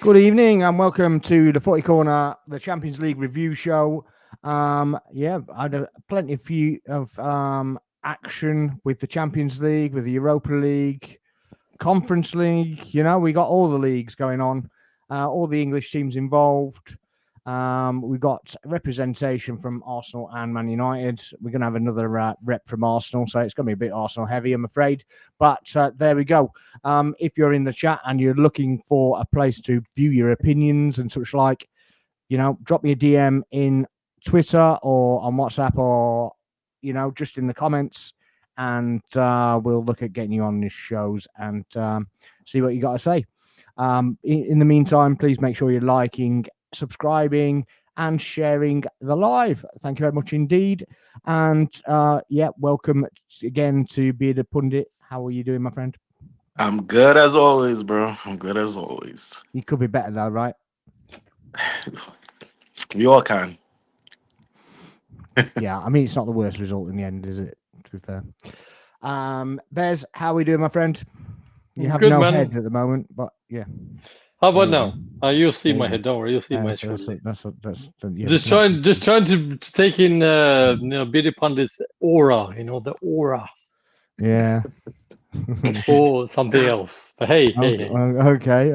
Good evening and welcome to the 40 Corner, the Champions League review show. I had plenty of action with the Champions League, with the Europa League, Conference League. You know, we got all the leagues going on, all the English teams involved. We got representation from Arsenal and Man United. We're going to have another rep from Arsenal, so it's going to be a bit Arsenal heavy, I'm afraid. But there we go. If you're in the chat and you're looking for a place to view your opinions and such like, you know, drop me a DM in Twitter or on WhatsApp or, you know, just in the comments. And we'll look at getting you on these shows and see what you got to say. In the meantime, please make sure you're liking, subscribing, and sharing the live. Thank you very much indeed. And welcome again to Bearded Pundit. How are you doing, my friend? I'm good as always, bro. I'm good as always. You could be better though, right? We all can. Yeah, I mean, it's not the worst result in the end, is it? To be fair. Bez, how are we doing, my friend? You have Good, no man. head at the moment, but yeah. How about now? You'll see my Yeah. head. Don't worry, you'll see my head So shortly. yeah, Just trying to take in Beauty Pundit's aura. You know the aura. Yeah. Or something else. But hey. Okay,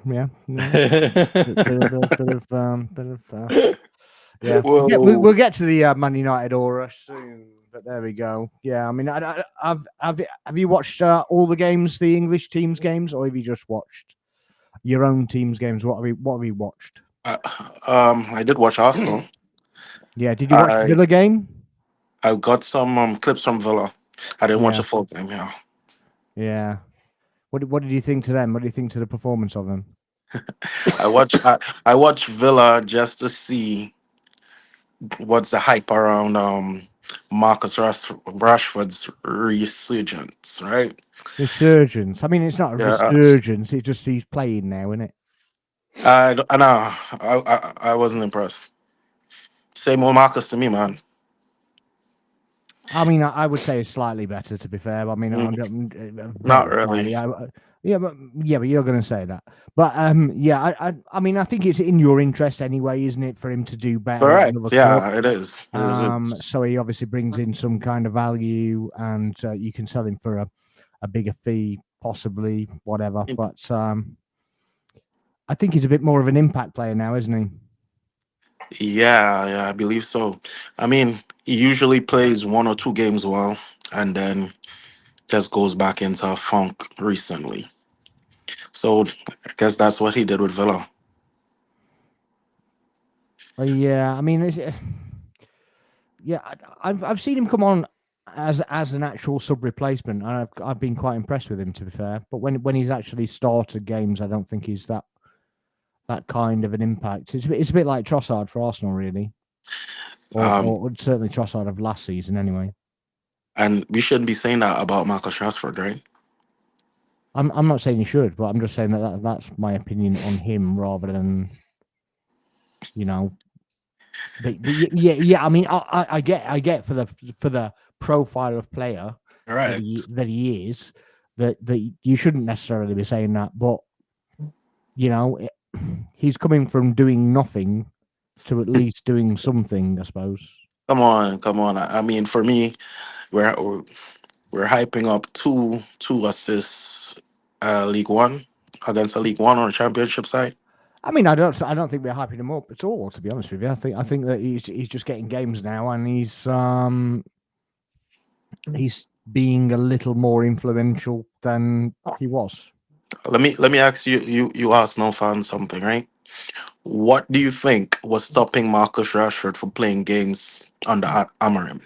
yeah. Yeah. Whoa. We'll get to the Man United aura soon, but there we go. Yeah, I mean, have you watched all the games, the English teams games, or have you just watched your own team's games? What have you watched? I did watch Arsenal. Yeah, did you watch the Villa game? I got some clips from Villa. I didn't watch a full game. Yeah. Yeah. What did you think to them? What do you think to the performance of them? I watched Villa just to see what's the hype around Marcus Rashford's resurgence, right? Resurgence. I mean, it's not a Yeah. resurgence. It's just he's playing now, isn't it? I know. I wasn't impressed. Same old Marcus to me, man. I mean, I would say it's slightly better, to be fair. I mean, Not really. but you're going to say that. But I mean, I think it's in your interest anyway, isn't it, for him to do better? Correct. Yeah, it is. So he obviously brings in some kind of value, and you can sell him for a bigger fee, possibly, whatever. But I think he's a bit more of an impact player now, isn't he? Yeah, I believe so. I mean, he usually plays one or two games well, and then just goes back into a funk recently. So I guess that's what he did with Villa. Yeah, I mean, I've seen him come on as an actual sub replacement, and I've been quite impressed with him, to be fair. But when he's actually started games, I don't think he's that kind of an impact. It's a bit like Trossard for Arsenal, really, or certainly Trossard of last season, anyway. And we shouldn't be saying that about Marcus Rashford, right? I'm not saying you should, but I'm just saying that's my opinion on him rather than, you know. But yeah. I mean, I get for the profile of player Right. that he is, that you shouldn't necessarily be saying that, but you know, he's coming from doing nothing to at least doing something, I suppose. Come on. I mean, for me, we're hyping up two assists, League One against a League One on a championship side. I mean, I don't think we're hyping him up at all, to be honest with you. I think that he's just getting games now, and he's being a little more influential than he was. Let me ask you Arsenal fans something, right? What do you think was stopping Marcus Rashford from playing games under Amorim?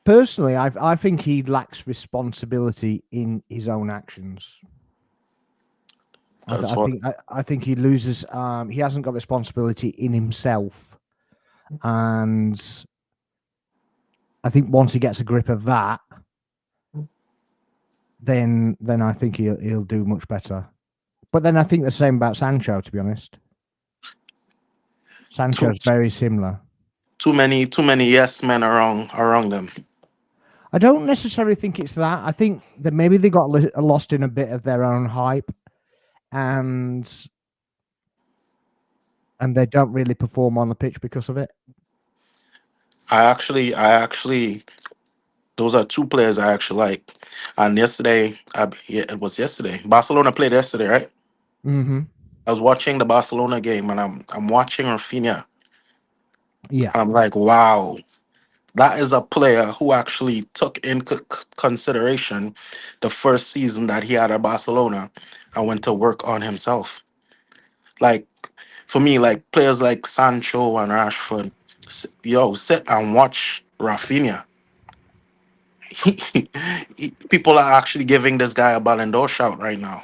Personally, I think he lacks responsibility in his own actions. I think he loses. He hasn't got responsibility in himself, and I think once he gets a grip of that, then I think he'll do much better. But then I think the same about Sancho, to be honest. Sancho's very similar. Too many yes men around them. I don't necessarily think it's that. I think that maybe they got lost in a bit of their own hype, and they don't really perform on the pitch because of it. I actually, those are two players I actually like. And yesterday, yeah, it was yesterday. Barcelona played yesterday, right? Mm-hmm. I was watching the Barcelona game, and I'm watching Rafinha, Yeah. and I'm like, wow, that is a player who actually took in consideration the first season that he had at Barcelona and went to work on himself. Like, for me, like players like Sancho and Rashford, sit and watch Rafinha. People are actually giving this guy a Ballon d'Or shout right now.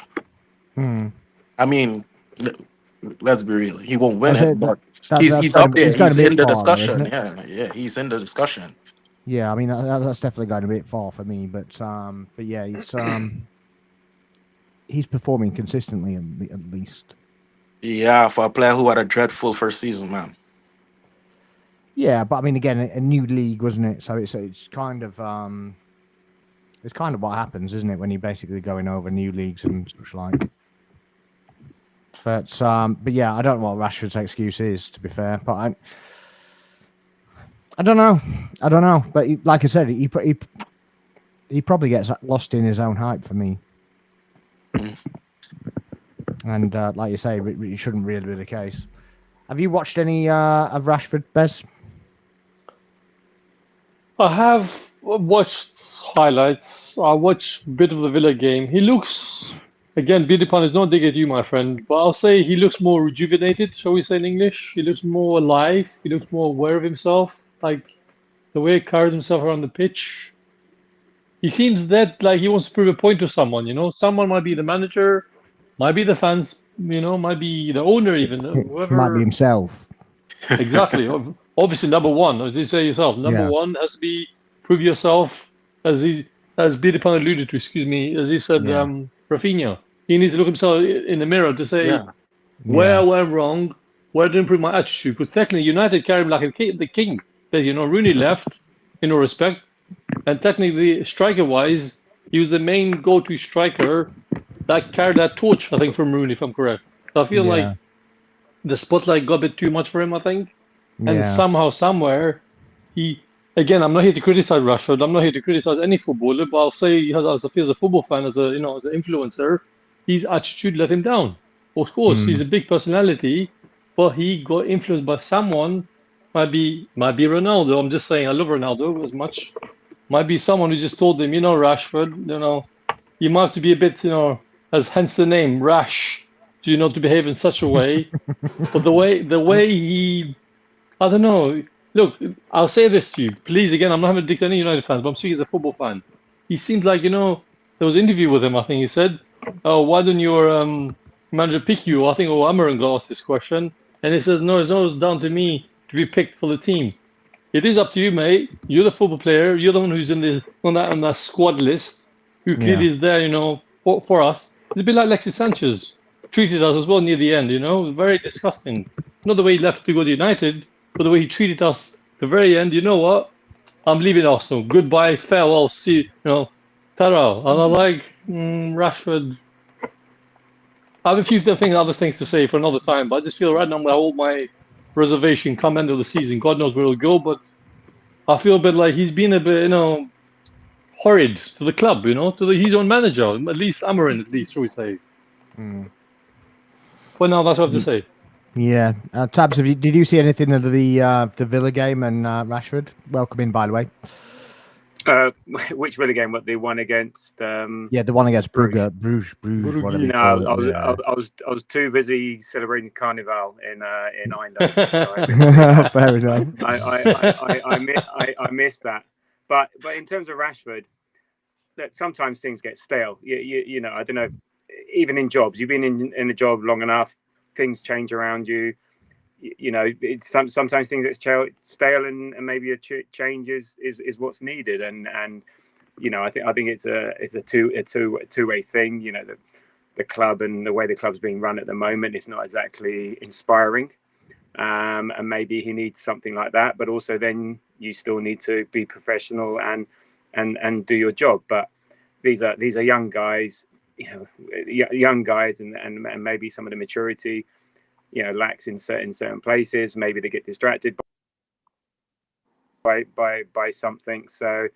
Mm. I mean, l- let's be real. He won't win That's it, it. but That's he's up there. it's going a He's bit in the far, though, isn't discussion. it? Yeah, he's in the discussion. Yeah, I mean that's definitely going a bit far for me, but yeah, it's he's performing consistently at least. Yeah, for a player who had a dreadful first season, man. Yeah, but I mean, again, a new league, wasn't it? So it's kind of what happens, isn't it, when you're basically going over new leagues and such like. But yeah, I don't know what Rashford's excuse is, to be fair. But I don't know. But like I said, he probably gets lost in his own hype for me. And like you say, it shouldn't really be the case. Have you watched any of Rashford, Bez? I have watched highlights. I watched a bit of the Villa game. He looks, again, Bidipan is no dig at you, my friend, but I'll say he looks more rejuvenated, shall we say in English. He looks more alive. He looks more aware of himself. Like the way he carries himself around the pitch. He seems that like he wants to prove a point to someone, you know? Someone might be the manager, might be the fans, you know, might be the owner even, It might be whoever. himself. Exactly. Obviously, number one, as you say yourself, number Yeah. one has to be prove yourself, as Bidipan alluded to. Excuse me, as he said, Yeah. Rafinha. He needs to look himself in the mirror to say Yeah. where I Yeah. went wrong, where I didn't improve my attitude. Because technically, United carried him like the king. That Rooney left, in no respect, and technically, striker-wise, he was the main go-to striker that carried that torch. I think from Rooney, if I'm correct. So I feel like Yeah. the spotlight got a bit too much for him. I think. And Yeah. somehow, somewhere, he again. I'm not here to criticize Rashford. I'm not here to criticize any footballer, but I'll say, as a football fan, as an influencer, his attitude let him down. Of course, he's Mm. a big personality, but he got influenced by someone. Might be Ronaldo. I'm just saying, I love Ronaldo as much. Might be someone who just told him, Rashford, you might have to be a bit, as hence the name, rash, to behave in such a way. But the way he I don't know. Look, I'll say this to you. Please, again, I'm not having a dig to any United fans, but I'm speaking as a football fan. He seemed like, there was an interview with him, I think he said, oh, why didn't your manager pick you? I think Amarin got asked this question. And he says, no, it's always down to me to be picked for the team. It is up to you, mate. You're the football player. You're the one who's on that squad list, who Yeah. clearly is there, for us. It's a bit like Alexis Sanchez treated us as well near the end, very disgusting. Not the way he left to go to United, but the way he treated us at the very end. You know what? I'm leaving Arsenal. Goodbye, farewell, see ta-ra. And I like Rashford. I have a few other things to say for another time, but I just feel right now I'm going to hold my reservation come end of the season. God knows where it'll go, but I feel a bit like he's been a bit, horrid to the club, to his own manager, at least Amarin, at least, shall we say. Mm. But now that's what I have to say. Yeah. Tabs, did you see anything of the Villa game and Rashford? Welcome in, by the way. Which Villa game? What the one against? Yeah, the one against Brugge. Bruges, Brugge. whatever you No, call I it. was, Yeah. I was too busy celebrating Carnival in Eindhoven, so I missed Fair enough. I missed that. But in terms of Rashford, that sometimes things get stale. I don't know. Even in jobs, you've been in a job long enough, things change around you. It's sometimes things get stale, and maybe a change is what's needed. And I think it's a two-way thing. The club and the way the club's being run at the moment is not exactly inspiring. And maybe he needs something like that, but also then you still need to be professional and and do your job. But these are young guys, young guys, and maybe some of the maturity, lacks in certain places. Maybe they get distracted by something. So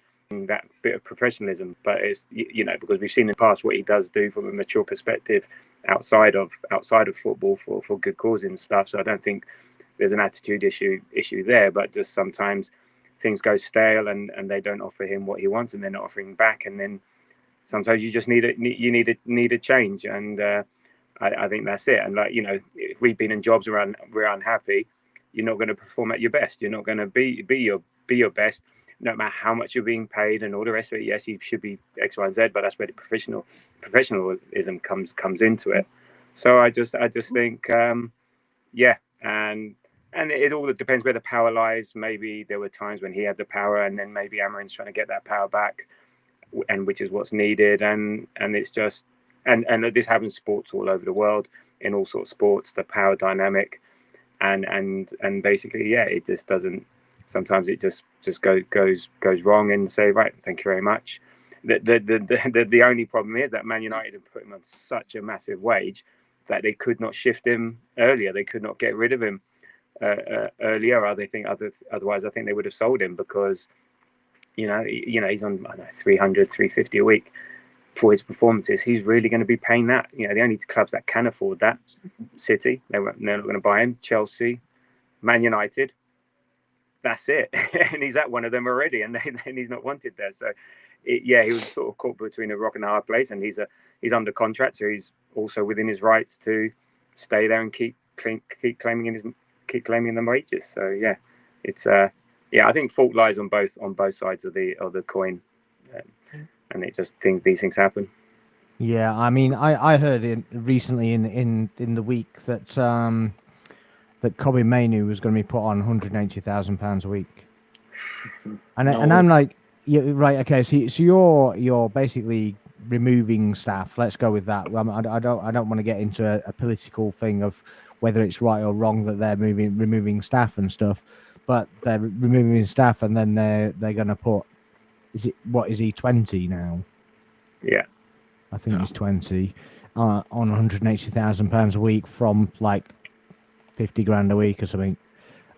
that bit of professionalism, but it's because we've seen in the past what he does do from a mature perspective outside of football for good cause and stuff. So I don't think there's an attitude issue there, but just sometimes things go stale and they don't offer him what he wants, and they're not offering back, and then sometimes you just need a change. And I think that's it. And if we've been in jobs where we're unhappy, you're not going to perform at your best. You're not going to be your best, no matter how much you're being paid and all the rest of it. Yes, you should be X, Y, and Z, but that's where the professionalism comes into it. So I just think, and it all depends where the power lies. Maybe there were times when he had the power, and then maybe Amarin's trying to get that power back, and which is what's needed. And it's just, and this happens sports all over the world, in all sorts of sports, the power dynamic, and basically, it just doesn't. Sometimes it just goes wrong, and say, right, thank you very much. The only problem is that Man United have put him on such a massive wage that they could not shift him earlier. They could not get rid of him earlier. Otherwise, I think they would have sold him, because he's on 300, 350 a week for his performances. He's really going to be paying that. The only clubs that can afford that, City, they're not going to buy him. Chelsea, Man United. That's it. And he's at one of them already, and he's not wanted there. So, he was sort of caught between a rock and a hard place, and he's under contract, so he's also within his rights to stay there and keep claiming the wages. So it's I think fault lies on both sides of the coin, and it just these things happen. Yeah, I mean, I heard it recently in the week that that Kobe Mainu was going to be put on £180,000 a week, and I'm like, yeah, right, okay, so you're basically removing staff. Let's go with that. Well, I don't want to get into a political thing of whether it's right or wrong that they're removing staff and stuff, but they're removing staff, and then they're going to put, is he 20 now? Yeah, I think he's 20 on £180,000 a week from like 50 grand a week or something,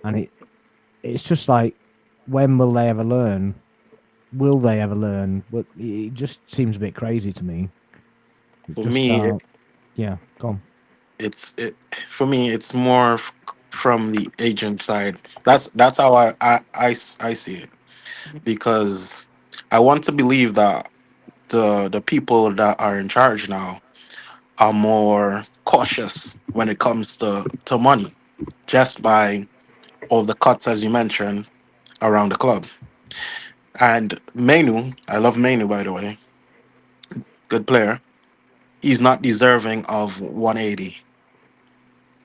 and it's just like, when will they ever learn? Will they ever learn? But it just seems a bit crazy to me. For me, go on. For me, it's more from the agent side. That's how I see it, because I want to believe that the people that are in charge now are more cautious when it comes to money, just by all the cuts, as you mentioned, around the club. And Mainu, I love Mainu, by the way, good player. He's not deserving of 180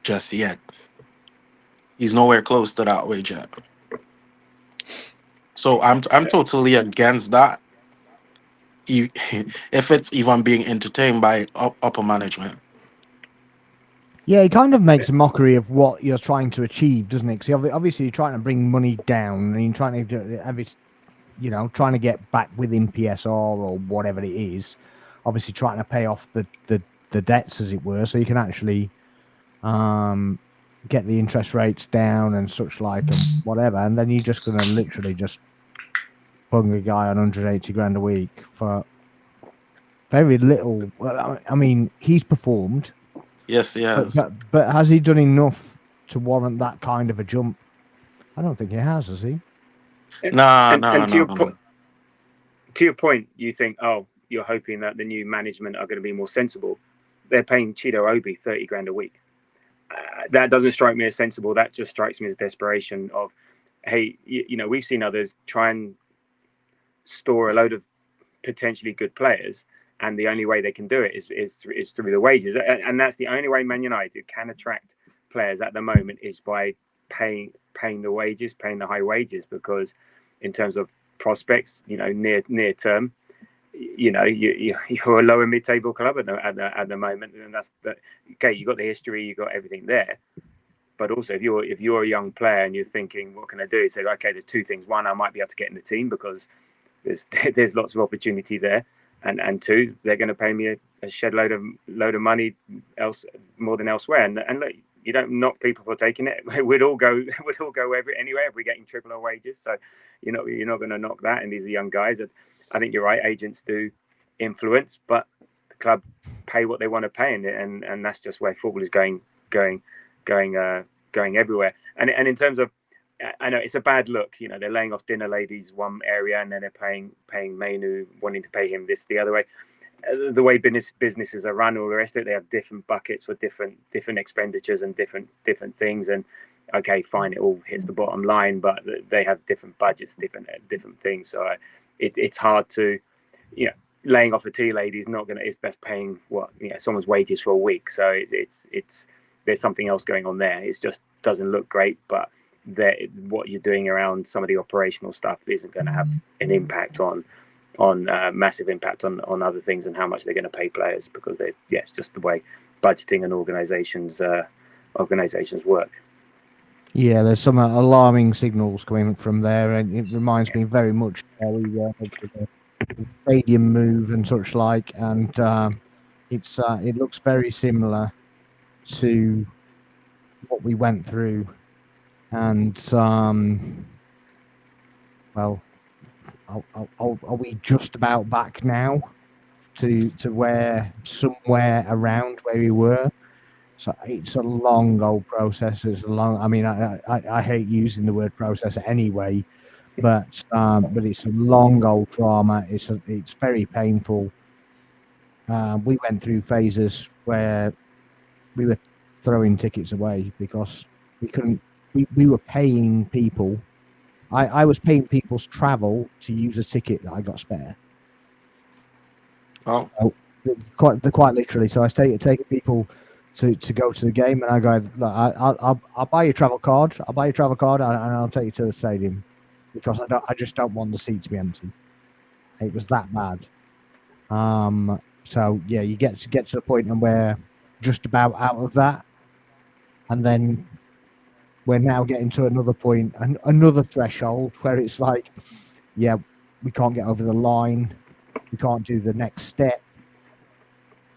just yet. He's nowhere close to that wage yet. So I'm totally against that. If it's even being entertained by upper management. Yeah, it kind of makes a mockery of what you're trying to achieve, doesn't it? Because obviously you're trying to bring money down, and you're trying to do trying to get back within PSR or whatever it is. Obviously trying to pay off the debts, as it were, so you can actually get the interest rates down and such like, and whatever. And then you're just going to literally just pung a guy on 180 grand a week for very little. Well, I mean, he's performed. Yes, he has. But has he done enough to warrant that kind of a jump? I don't think he has he? No. To your point, you think, you're hoping that the new management are going to be more sensible. They're paying Chido Obi 30 grand a week. That doesn't strike me as sensible. That just strikes me as desperation of, hey, we've seen others try and store a load of potentially good players, and the only way they can do it is through the wages. And that's the only way Man United can attract players at the moment, is by paying the wages, paying the high wages, because in terms of prospects, near term, you're a lower mid-table club at the moment, and that's okay. You got the history, you got everything there, but also if you're a young player and you're thinking, what can I do? So okay, there's two things. One, I might be able to get in the team because there's lots of opportunity there, and two, they're going to pay me a shed load of money more than elsewhere, and look, you don't knock people for taking it. We'd all go anywhere if we're getting triple our wages. So you're not going to knock that. And these are young guys. I think you're right. Agents do influence, but the club pay what they want to pay, and that's just where football is going everywhere. And in terms of, I know it's a bad look. They're laying off dinner ladies one area, and then they're paying Mainu, wanting to pay him this the other way. The way businesses are run, all the rest of it, they have different buckets for different expenditures and different things. And okay, fine, it all hits the bottom line, but they have different budgets, different things. So it's hard to, laying off a tea lady is not going to. It's best paying someone's wages for a week. So it's there's something else going on there. It just doesn't look great, but what you're doing around some of the operational stuff isn't going to have an impact on massive impact on other things and how much they're going to pay players, because it's just the way budgeting and organizations work. Yeah, there's some alarming signals coming from there, and it reminds me very much how we the stadium move and such like, and it looks very similar to what we went through, and well. Are we just about back now to where somewhere around where we were? So it's a long old process. It's a long. I mean, I hate using the word process anyway, but it's a long old drama. It's very painful. We went through phases where we were throwing tickets away because we couldn't. We were paying people. I was paying people's travel to use a ticket that I got spare. Oh, quite literally. So I was taking people to go to the game, and I go, look, I'll buy your travel card. I'll buy your travel card, and I'll take you to the stadium, because I just don't want the seat to be empty. It was that bad. So yeah, you get to the point where just about out of that, and then we're now getting to another point, another threshold where it's like, yeah, we can't get over the line, we can't do the next step.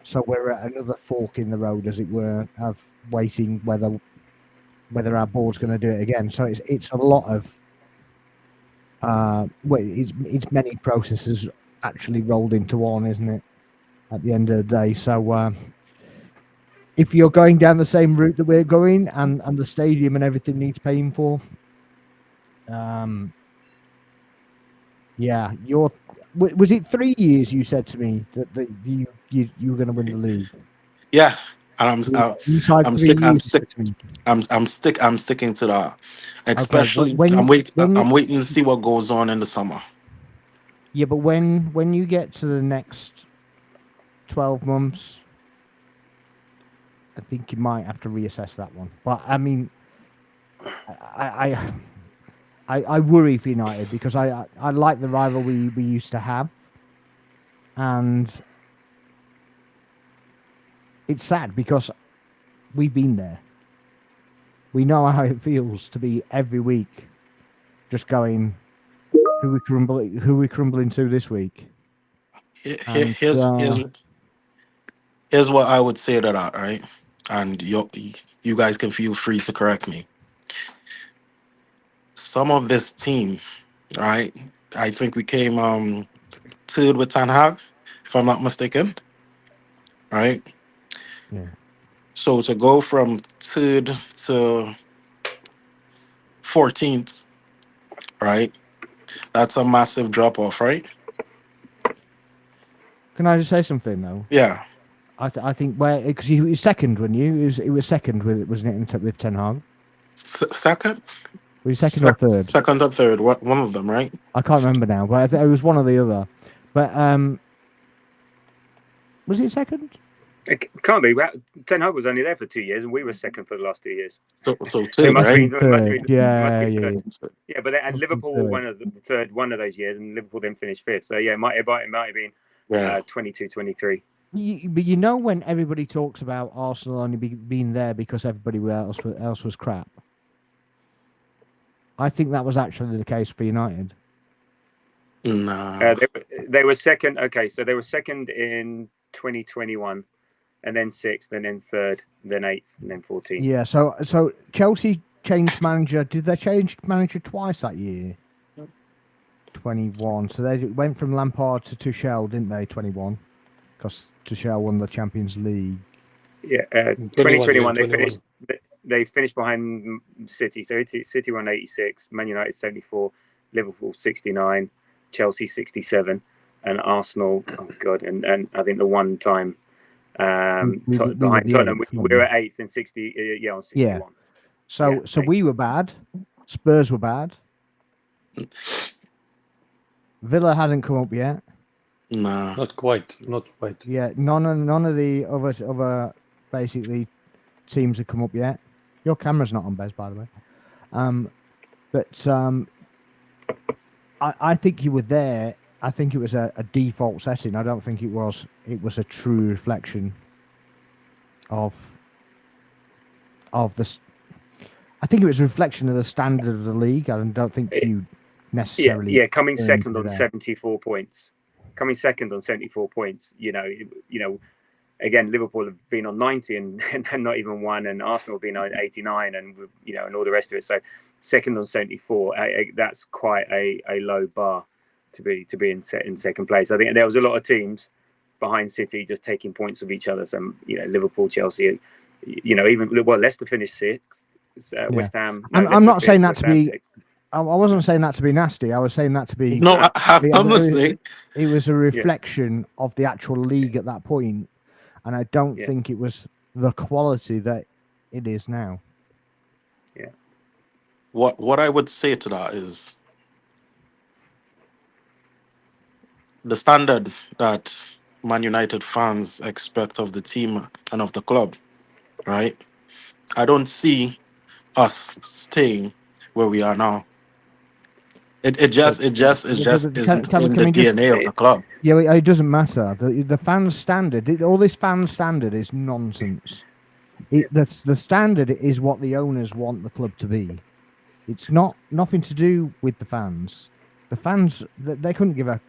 So we're at another fork in the road, as it were, of waiting whether our board's going to do it again. So it's a lot of it's many processes actually rolled into one, isn't it? At the end of the day, so. If you're going down the same route that we're going, and the stadium and everything needs paying for, yeah, was it 3 years you said to me that you were going to win the league? yeah, and I'm sticking to that. Especially, okay, I'm waiting to see what goes on in the summer. Yeah, but when you get to the next 12 months. I think you might have to reassess that one. But I mean, I worry for United, because I like the rivalry we used to have, and it's sad because we've been there. We know how it feels to be every week just going, who we crumbling to this week. Here's what I would say to that, right? And you guys can feel free to correct me. Some of this team, right? I think we came third with Ten Hag, if I'm not mistaken, right? Yeah. So to go from third to 14th, right? That's a massive drop off, right? Can I just say something though? Yeah. I think because he was second when it was second wasn't it, with Ten Hag? Second. Was he second or third? Second or third, one of them, right? I can't remember now, but I think it was one or the other. But was it second? It can't be. Ten Hag was only there for 2 years, and we were second for the last 2 years. So third, right? Third. Yeah. Yeah, but and Liverpool were one of the third one of those years, and Liverpool then finished fifth. So yeah, it might have been 22, 23. But when everybody talks about Arsenal only being there because everybody else was crap, I think that was actually the case for United. Nah. They were second. Okay, so they were second in 2021, and then sixth, and then third, then eighth, and then 14th. Yeah. So Chelsea changed manager. Did they change manager twice that year? 21. So they went from Lampard to Tuchel, didn't they? 21, because Tuchel won the Champions League. Yeah, 2021 they finished behind City. So City won 86, Man United 74, Liverpool 69, Chelsea 67, and Arsenal. Oh god, and I think the one time behind Tottenham, we were 8th in 60. Yeah, on 61. Yeah. So we were bad. Spurs were bad. Villa hadn't come up yet. Nah. Not quite. Yeah, none of the other basically teams have come up yet. Your camera's not on, Bez, by the way. I think you were there. I think it was a default setting. I don't think it was a true reflection of this. I think it was a reflection of the standard of the league. I don't think you necessarily. Yeah, coming second on 74 points. Coming second on 74 points. You know, again, Liverpool have been on 90 and not even won, and Arsenal have been on 89, and and all the rest of it. So second on 74, that's quite a low bar to be in second place. I think there was a lot of teams behind City just taking points of each other. So Liverpool, Chelsea, even Leicester finished sixth. West Ham. I'm not saying that to be. I wasn't saying that to be nasty. I was saying that to be. No, I'm listening. It was a reflection of the actual league at that point, and I don't think it was the quality that it is now. Yeah. What I would say to that is the standard that Man United fans expect of the team and of the club, right? I don't see us staying where we are now. It just isn't in the DNA of the club. Yeah, it doesn't matter. The fan standard, all this fan standard is nonsense. The standard is what the owners want the club to be. It's nothing to do with the fans. The fans, they couldn't give a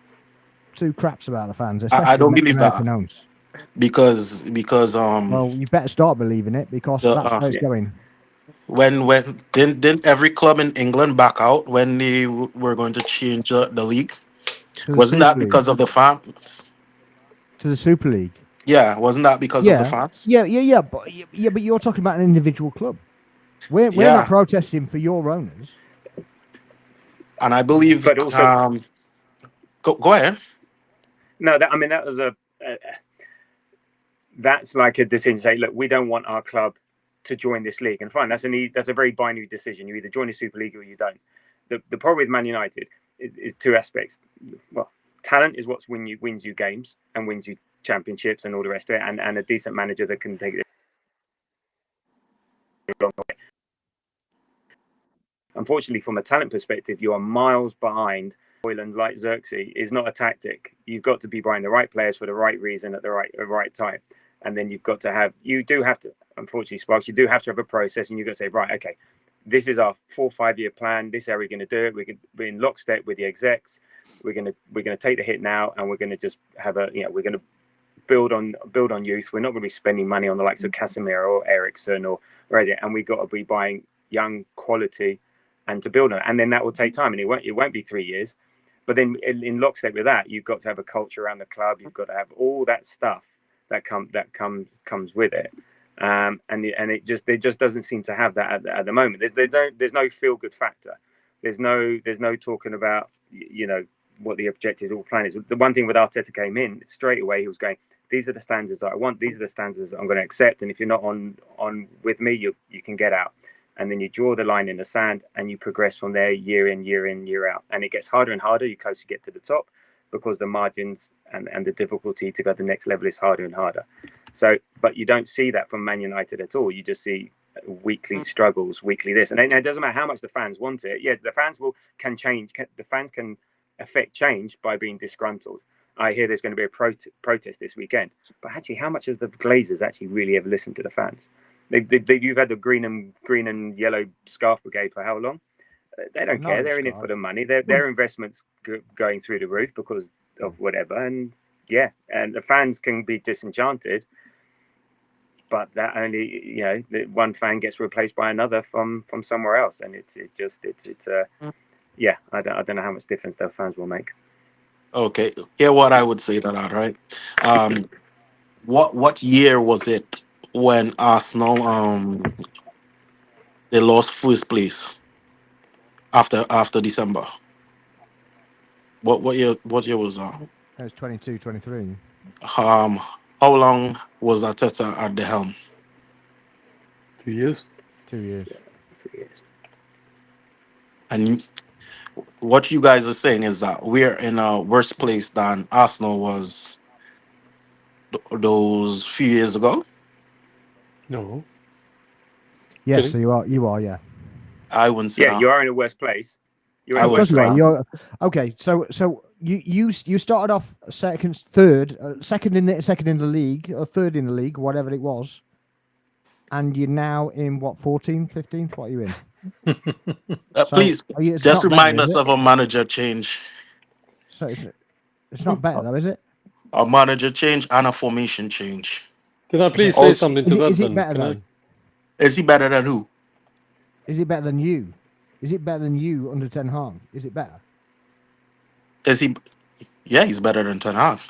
two craps about the fans. I don't believe that. Owners. Because well, you better start believing it, because that's where it's going. When didn't every club in England back out when they were going to change the league? Wasn't that because of the fans? To the Super League. Yeah, wasn't that because of the fans? Yeah, but you're talking about an individual club. We're not protesting for your owners. And I believe, but also, go ahead. No, that was that's like a decision. Say, look, we don't want our club to join this league, and fine, that's a very binary decision. You either join the Super League or you don't. The problem with Man United is two aspects. Well, talent is what wins you games and wins you championships and all the rest of it, and a decent manager that can take it a long way. Unfortunately, from a talent perspective, you are miles behind. Hoyland, like Xerxes, is not a tactic. You've got to be buying the right players for the right reason at the right time. And then you do have to, unfortunately, Sparks, you do have to have a process, and you've got to say, right, okay, this is our 4 or 5 year plan. This is how we're going to do it. We're in lockstep with the execs. We're going to take the hit now, and we're going to just have we're going to build on youth. We're not going to be spending money on the likes of Casemiro or Eriksen or anything, and we've got to be buying young quality and to build on it. And then that will take time, and it won't be 3 years. But then in lockstep with that, you've got to have a culture around the club. You've got to have all that stuff that comes with it. And it just doesn't seem to have that at the moment. There's no feel good factor. There's no talking about what the objective or plan is. The one thing with Arteta came in straight away, he was going, these are the standards that I want. These are the standards that I'm going to accept. And if you're not on with me, you can get out. And then you draw the line in the sand, and you progress from there year in, year out. And it gets harder and harder the closer you get to the top, because the margins and the difficulty to go to the next level is harder and harder. So, but you don't see that from Man United at all. You just see weekly struggles, weekly this. And it doesn't matter how much the fans want it. Yeah, the fans can change. The fans can affect change by being disgruntled. I hear there's going to be a protest this weekend. But actually, how much of the Glazers actually really ever listen to the fans? You've had the green and yellow scarf brigade for how long? They don't No, care. They're in it Scott. for the money. Their investments going through the roof because of whatever. And yeah, and the fans can be disenchanted, but that only one fan gets replaced by another from somewhere else, and it's yeah. I don't know how much difference their fans will make. Okay, here what I would say to that, right? Um, what year was it when Arsenal they lost first place after December? What year was that? It was 22, 23. Um, how long was Arteta at the helm? 2 years. 2 years. Yeah, 3 years. And what you guys are saying is that we're in a worse place than Arsenal was those few years ago. No. Yes, Kidding. so you are. You are, yeah. I wouldn't say Yeah, that. you are in a worse place. You're in I a Of wouldn't course worse say you are. that. place. You're okay. So you started off second, third, second in the league, or third in the league, whatever it was, and you're now in what 14th, 15th? What are you in? So Please it's just not better, remind is us it? of a manager change, So it's not better though, is it? a manager change, and a formation change. Can I Okay. please say Also, something to that Is it then? better Can I? though? is he better than who? Is it better than you? Is it better than you under Ten Hag? Is it better? Is he? Yeah, he's better than Ten Hag.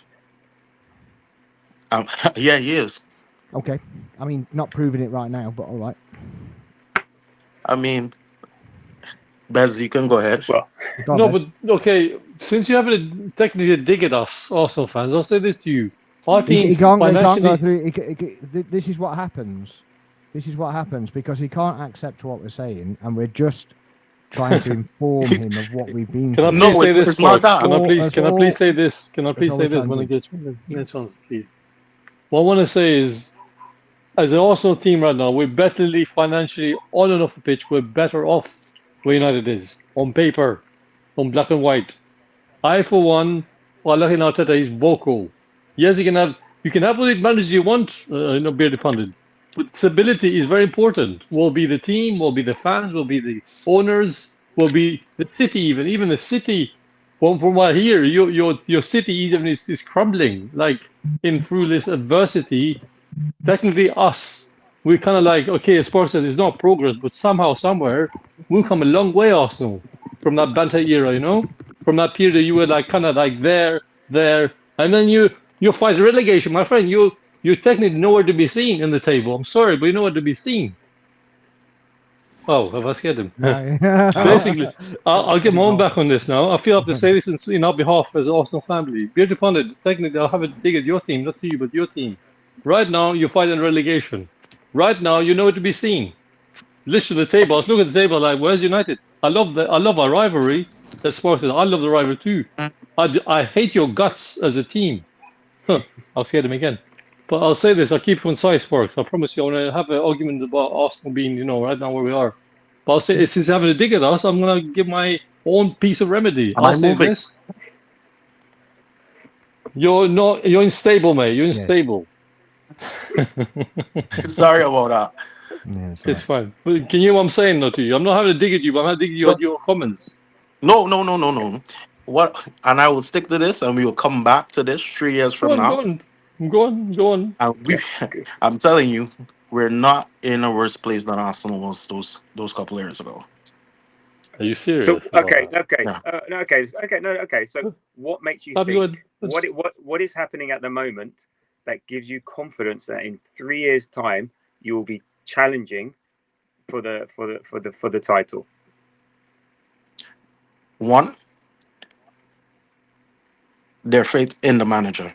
Yeah, he is. Okay. I mean, not proving it right now, but all right. I mean, Bez, you can go ahead. Well, Go on, No, Bez. but okay. Since you haven't technically a dig at us, Arsenal fans, I'll say this to you: our team He can't. He can't go financially. through. This is what happens. This is what happens because he can't accept what we're saying, and we're just trying to inform him of what we've been Can I through. please No, say this, it's not Sparks? that. Can I please? That's Can I please all. say this? Can I That's please all say we're this trying when to I do. get a chance, please? What I want to say is, as an Arsenal team right now, we're betterly financially on and off the pitch. We're better off where United is on paper, on black and white. I, for one, while looking at Arteta, he's vocal. Yes, you can have what it managers you want, bearded pundit. But stability is very important. Will be the team, will be the fans, will be the owners, will be the city. Even the city. From what I hear, your city even is crumbling. Like in through this adversity, technically us, we're kind of like okay, as Spurs says, it's not progress, but somehow somewhere we've come a long way, Arsenal, from that Banta era, from that period you were like kind of like there, and then you fight relegation, my friend. You technically nowhere to be seen in the table. I'm sorry, but you nowhere to be seen. Oh, have I scared him? No. Hello? Basically, I'll get my own back on this now. I feel I have to say this in our behalf as an Arsenal family. Beard upon it, technically, I'll have a dig at your team, not to you, but your team. Right now, you're fighting relegation. Right now, you know it to be seen. Literally, the table. I was looking at the table like, where's United? I love our rivalry. That's sports. I love the rivalry too. I hate your guts as a team. Huh, I'll scare them again. But I'll say this. I'll keep it concise, Sparks. I promise you. I want to have an argument about Arsenal being, right now where we are. But I'll say, since having a dig at us, I'm going to give my own piece of remedy. Am I'll I say moving? this. You're unstable, mate. You're Yes. unstable. Sorry about that. Yeah, it's all It's right. fine. But can you hear what I'm saying, though, to you? I'm not having a dig at you, but I'm having a dig at you No, at your comments. no. What? And I will stick to this, and we will come back to this 3 years Go from on, go now. on. Go on, go on. And okay, good. I'm telling you, we're not in a worse place than Arsenal was those couple years ago. Are you So serious about okay, that? okay, Yeah. no, okay, no, okay. So what makes you That'd be good. think what is happening at the moment that gives you confidence that in 3 years' time you will be challenging for the title? One, their faith in the manager.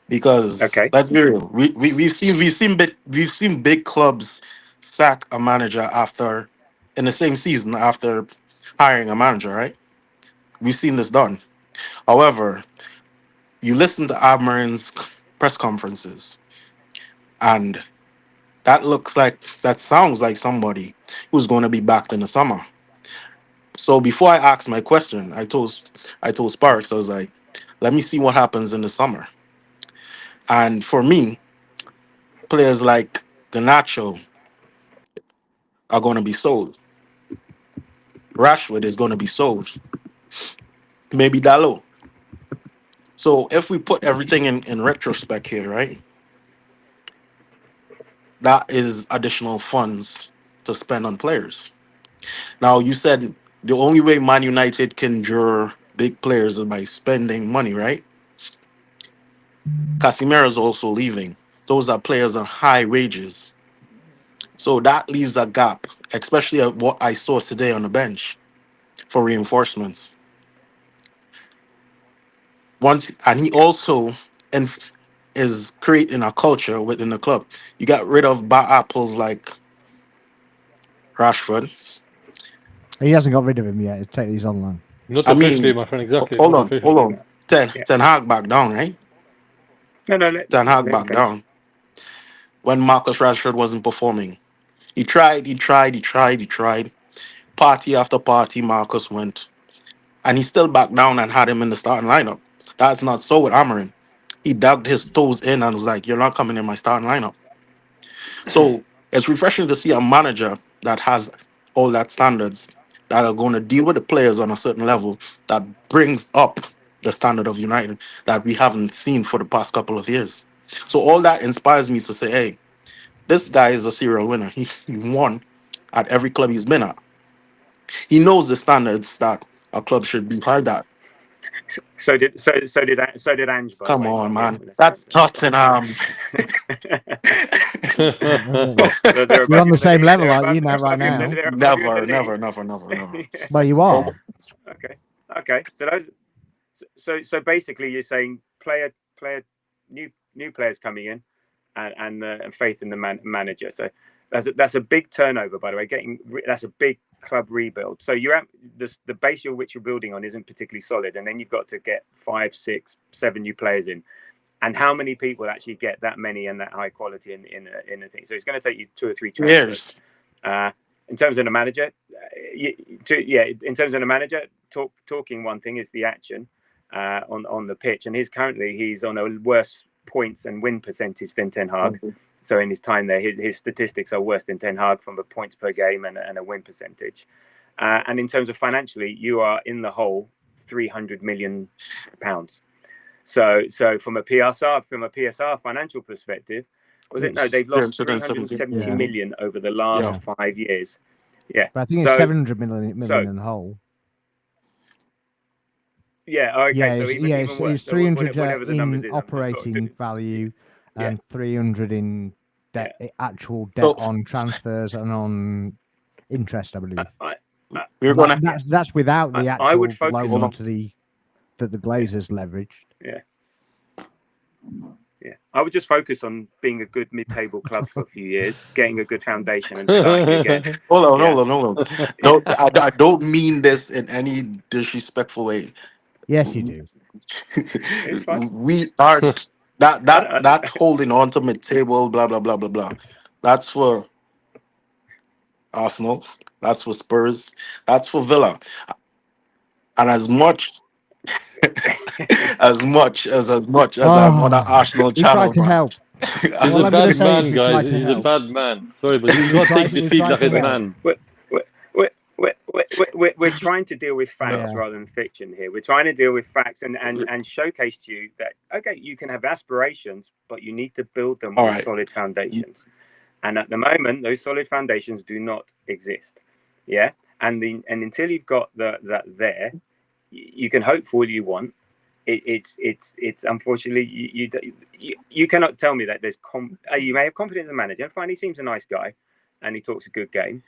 Because Okay, let's be real, we've seen big clubs sack a manager after in the same season after hiring a manager, right? We've seen this done. However, you listen to Amarin's press conferences, and that sounds like somebody who's going to be back in the summer. So before I asked my question, I told Sparks, I was like, let me see what happens in the summer. And for me, players like Ganacho are going to be sold. Rashford is going to be sold. Maybe Dalot. So if we put everything in retrospect here, right? That is additional funds to spend on players. Now you said the only way Man United can draw big players is by spending money, right? Casemiro is also leaving. Those are players on high wages. So that leaves a gap, especially at what I saw today on the bench for reinforcements. Once and he also and is creating a culture within the club. You got rid of bad apples like Rashford. He hasn't got rid of him yet. He's on loan. Not I officially, mean, my friend. Exactly. hold Not on, hold officially. on. Ten Hag back down, right? No, Ten Hag let him back finish. down when Marcus Rashford wasn't performing. He tried. Party after party, Marcus went. And he still backed down and had him in the starting lineup. That's not so with Amarin. He dug his toes in and was like, "You're not coming in my starting lineup." So it's refreshing to see a manager that has all that standards that are going to deal with the players on a certain level that brings up the standard of United that we haven't seen for the past couple of years. So all that inspires me to say, hey, this guy is a serial winner. He won at every club he's been at. He knows the standards that a club should be held at. So did Ange, by the Come way. on, But yeah, man. That's that's fine. Tottenham. You're on the same level, They're aren't you, above, now, right now? they're above you in the Never, league. never, never, never, never. Well, you are. Okay. Okay. So so basically you're saying new players coming in and faith in the manager. So that's a big turnover, by the way. That's a big club rebuild. So you're at the base which you're building on isn't particularly solid, and then you've got to get 5, 6, 7 new players in. And how many people actually get that many and that high quality in a thing? So it's going to take you 2 or 3 transfers. In terms of the manager, in terms of the manager, talking one thing is the action on the pitch, and he's on a worse points and win percentage than Ten Hag. So in his time there, his statistics are worse than Ten Hag from the points per game and a win percentage. And in terms of financially, you are in the hole £300 million. So from a PSR financial perspective, was it? No, they've lost 370 million over the last 5 years. Yeah, but I think it's 700 million in the whole. Yeah. Okay. Yeah, so even worse. It's 300 whatever the numbers in is, operating value and 300 in debt, actual debt on transfers and on interest, I believe. That's without the actual loan onto that the Glazers leveraged. Yeah. Yeah, I would just focus on being a good mid-table club for a few years, getting a good foundation, and starting again. Hold on. No, I don't mean this in any disrespectful way. Yes, you do. It's fine. We are that holding on to mid-table, blah blah blah blah blah. That's for Arsenal. That's for Spurs. That's for Villa. And as much as I'm on an Arsenal channel, to help. He's a bad man, guys. He's a bad man. Sorry, but you can't take defeat like a man. We're trying to deal with facts rather than fiction here. We're trying to deal with facts and showcase to you that, okay, you can have aspirations, but you need to build them on solid foundations. And at the moment, those solid foundations do not exist. Yeah. And until you've got that there, you can hope for what you want. It's unfortunately you cannot tell me that there's you may have confidence in the manager. Fine, he seems a nice guy, and he talks a good game.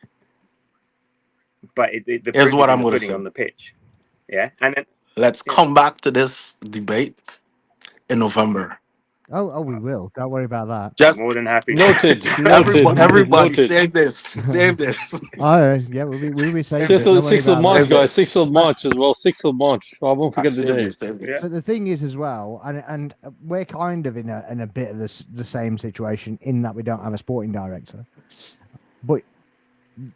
But the proof is what I'm putting on the pitch. Yeah, and then let's come back to this debate in November. Oh, we will. Don't worry about that. Just more than happy. Noted. Everybody, save this. Oh, yeah, we'll be saving it. 6th of March, guys. 6th of March as well. 6th of March. I won't forget the day. But the thing is, as well, and we're kind of in a bit of the same situation in that we don't have a sporting director, but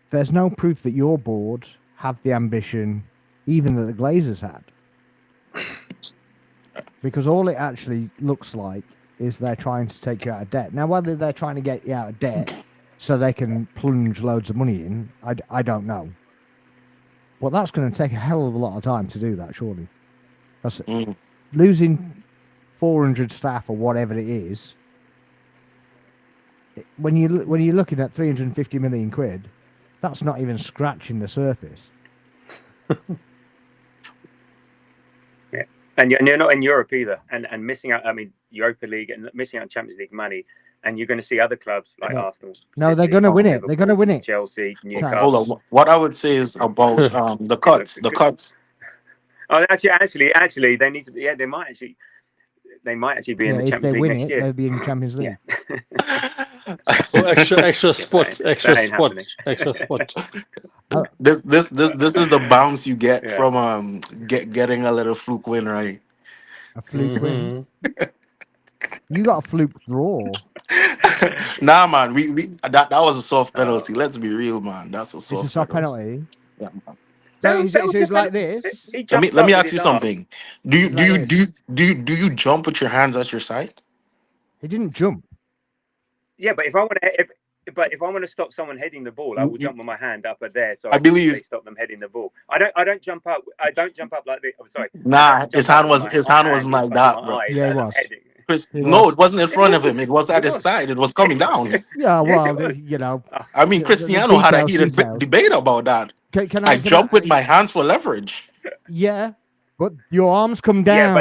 there's no proof that your board have the ambition, even that the Glazers had, because all it actually looks like is they're trying to take you out of debt. Now, whether they're trying to get you out of debt so they can plunge loads of money in, I don't know. But that's going to take a hell of a lot of time to do that, surely. That's Mm. losing 400 staff or whatever it is. When you're looking at 350 million quid, that's not even scratching the surface. And you're not in Europe either, and missing out. I mean, Europa League and missing out on Champions League money, and you're going to see other clubs like Arsenal. No, they're City, going to win it. Liverpool, They're going to win it. Chelsea, Hold Newcastle. on. What I would say is about the cuts. The cuts. Oh, actually, they need to. Yeah, they might actually be in the if Champions they League win next it, year. they'll be in the Champions League. Oh, extra spot. This is the bounce you get Yeah. from getting a little fluke win, right? A fluke win. You got a fluke draw. Nah, man. We that was a soft penalty. Let's be real, man. That's a It's soft a soft penalty. penalty. Yeah, man. So it's like this. Let me ask you something. Do you jump with your hands at your side? He didn't jump. Yeah, but if I want to stop someone heading the ball, I will jump with my hand up at there. So I believe they stop them heading the ball. I don't jump up. I don't jump up like this. I'm sorry. Nah, his hand wasn't like that, bro. Yeah, it was. Chris, no, it wasn't in front of him. It was at his side. It was coming down. Yeah, well, Yes, you know. I mean, Cristiano had a heated debate about that. I jump with my hands for leverage. Yeah, but your arms come down. Yeah,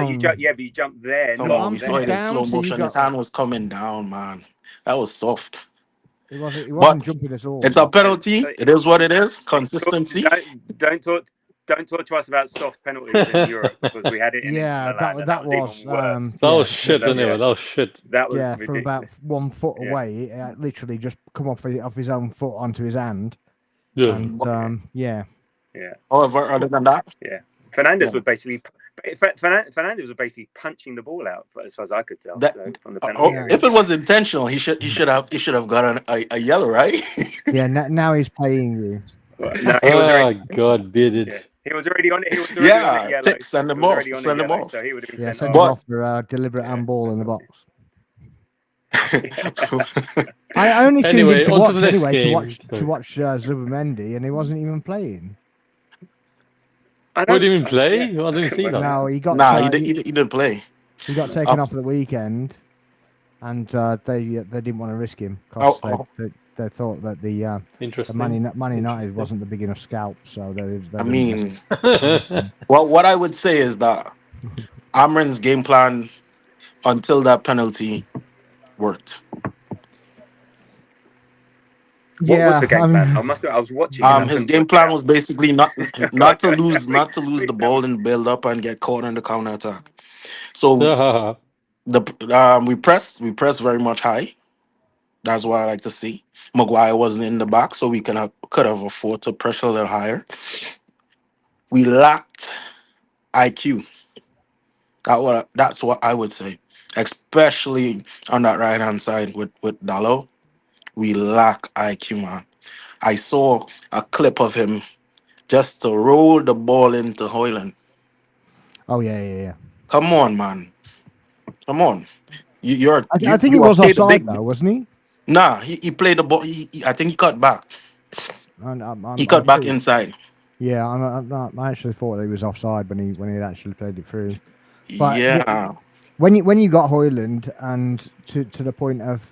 but you jump there. Come not on, we there. saw it in down, slow so you motion. got- His hand was coming down, man. That was soft. It wasn't But jumping at all. It's a penalty. It is what it is. Consistency. Don't talk to us about soft penalties in Europe because we had it in Yeah, Inter Milan, that was even worse. That was shit, anyway. That was shit. That was from ridiculous. about 1 foot away. It literally just come off his own foot onto his hand. Yeah. And Yeah. However, other than that, Fernandes was basically punching the ball out, as far as I could tell. From the penalty area. if it was intentional, he should have got a yellow, right? Yeah, now he's paying you. No, he was already, God, beat it. yeah. He was already on it. He was already on it yellow. Send him He was off. already on Send it him yellow, off. So he would have been Yeah, sent send off. him off for deliberate handball in the box. I only tuned Anyway, in to on to watch the next anyway game. to watch Zubimendi, and he wasn't even playing. I What don't did he even play? I didn't see that. No, he got Nah, he didn't play. he got taken off at the weekend, and they didn't want to risk him because they thought that the Interesting. Man United wasn't the big enough scalp, so they I mean, what I would say is that Amrin's game plan until that penalty worked. What was the game plan? I was watching. His game plan was basically not to lose the ball and build up and get caught in the counter attack. So we pressed very much high. That's what I like to see. Maguire wasn't in the back, so we could have afforded to pressure a little higher. We lacked IQ. That's what I would say, especially on that right hand side with Dalot. We lack IQ, man. I saw a clip of him just to roll the ball into Højlund. Oh yeah. Come on, man. Come on. I think he was offside though, wasn't he? Nah, he played the ball. I think he cut back. He cut back inside. Yeah, I actually thought he was offside when he actually played it through. But yeah. When you got Højlund and to the point of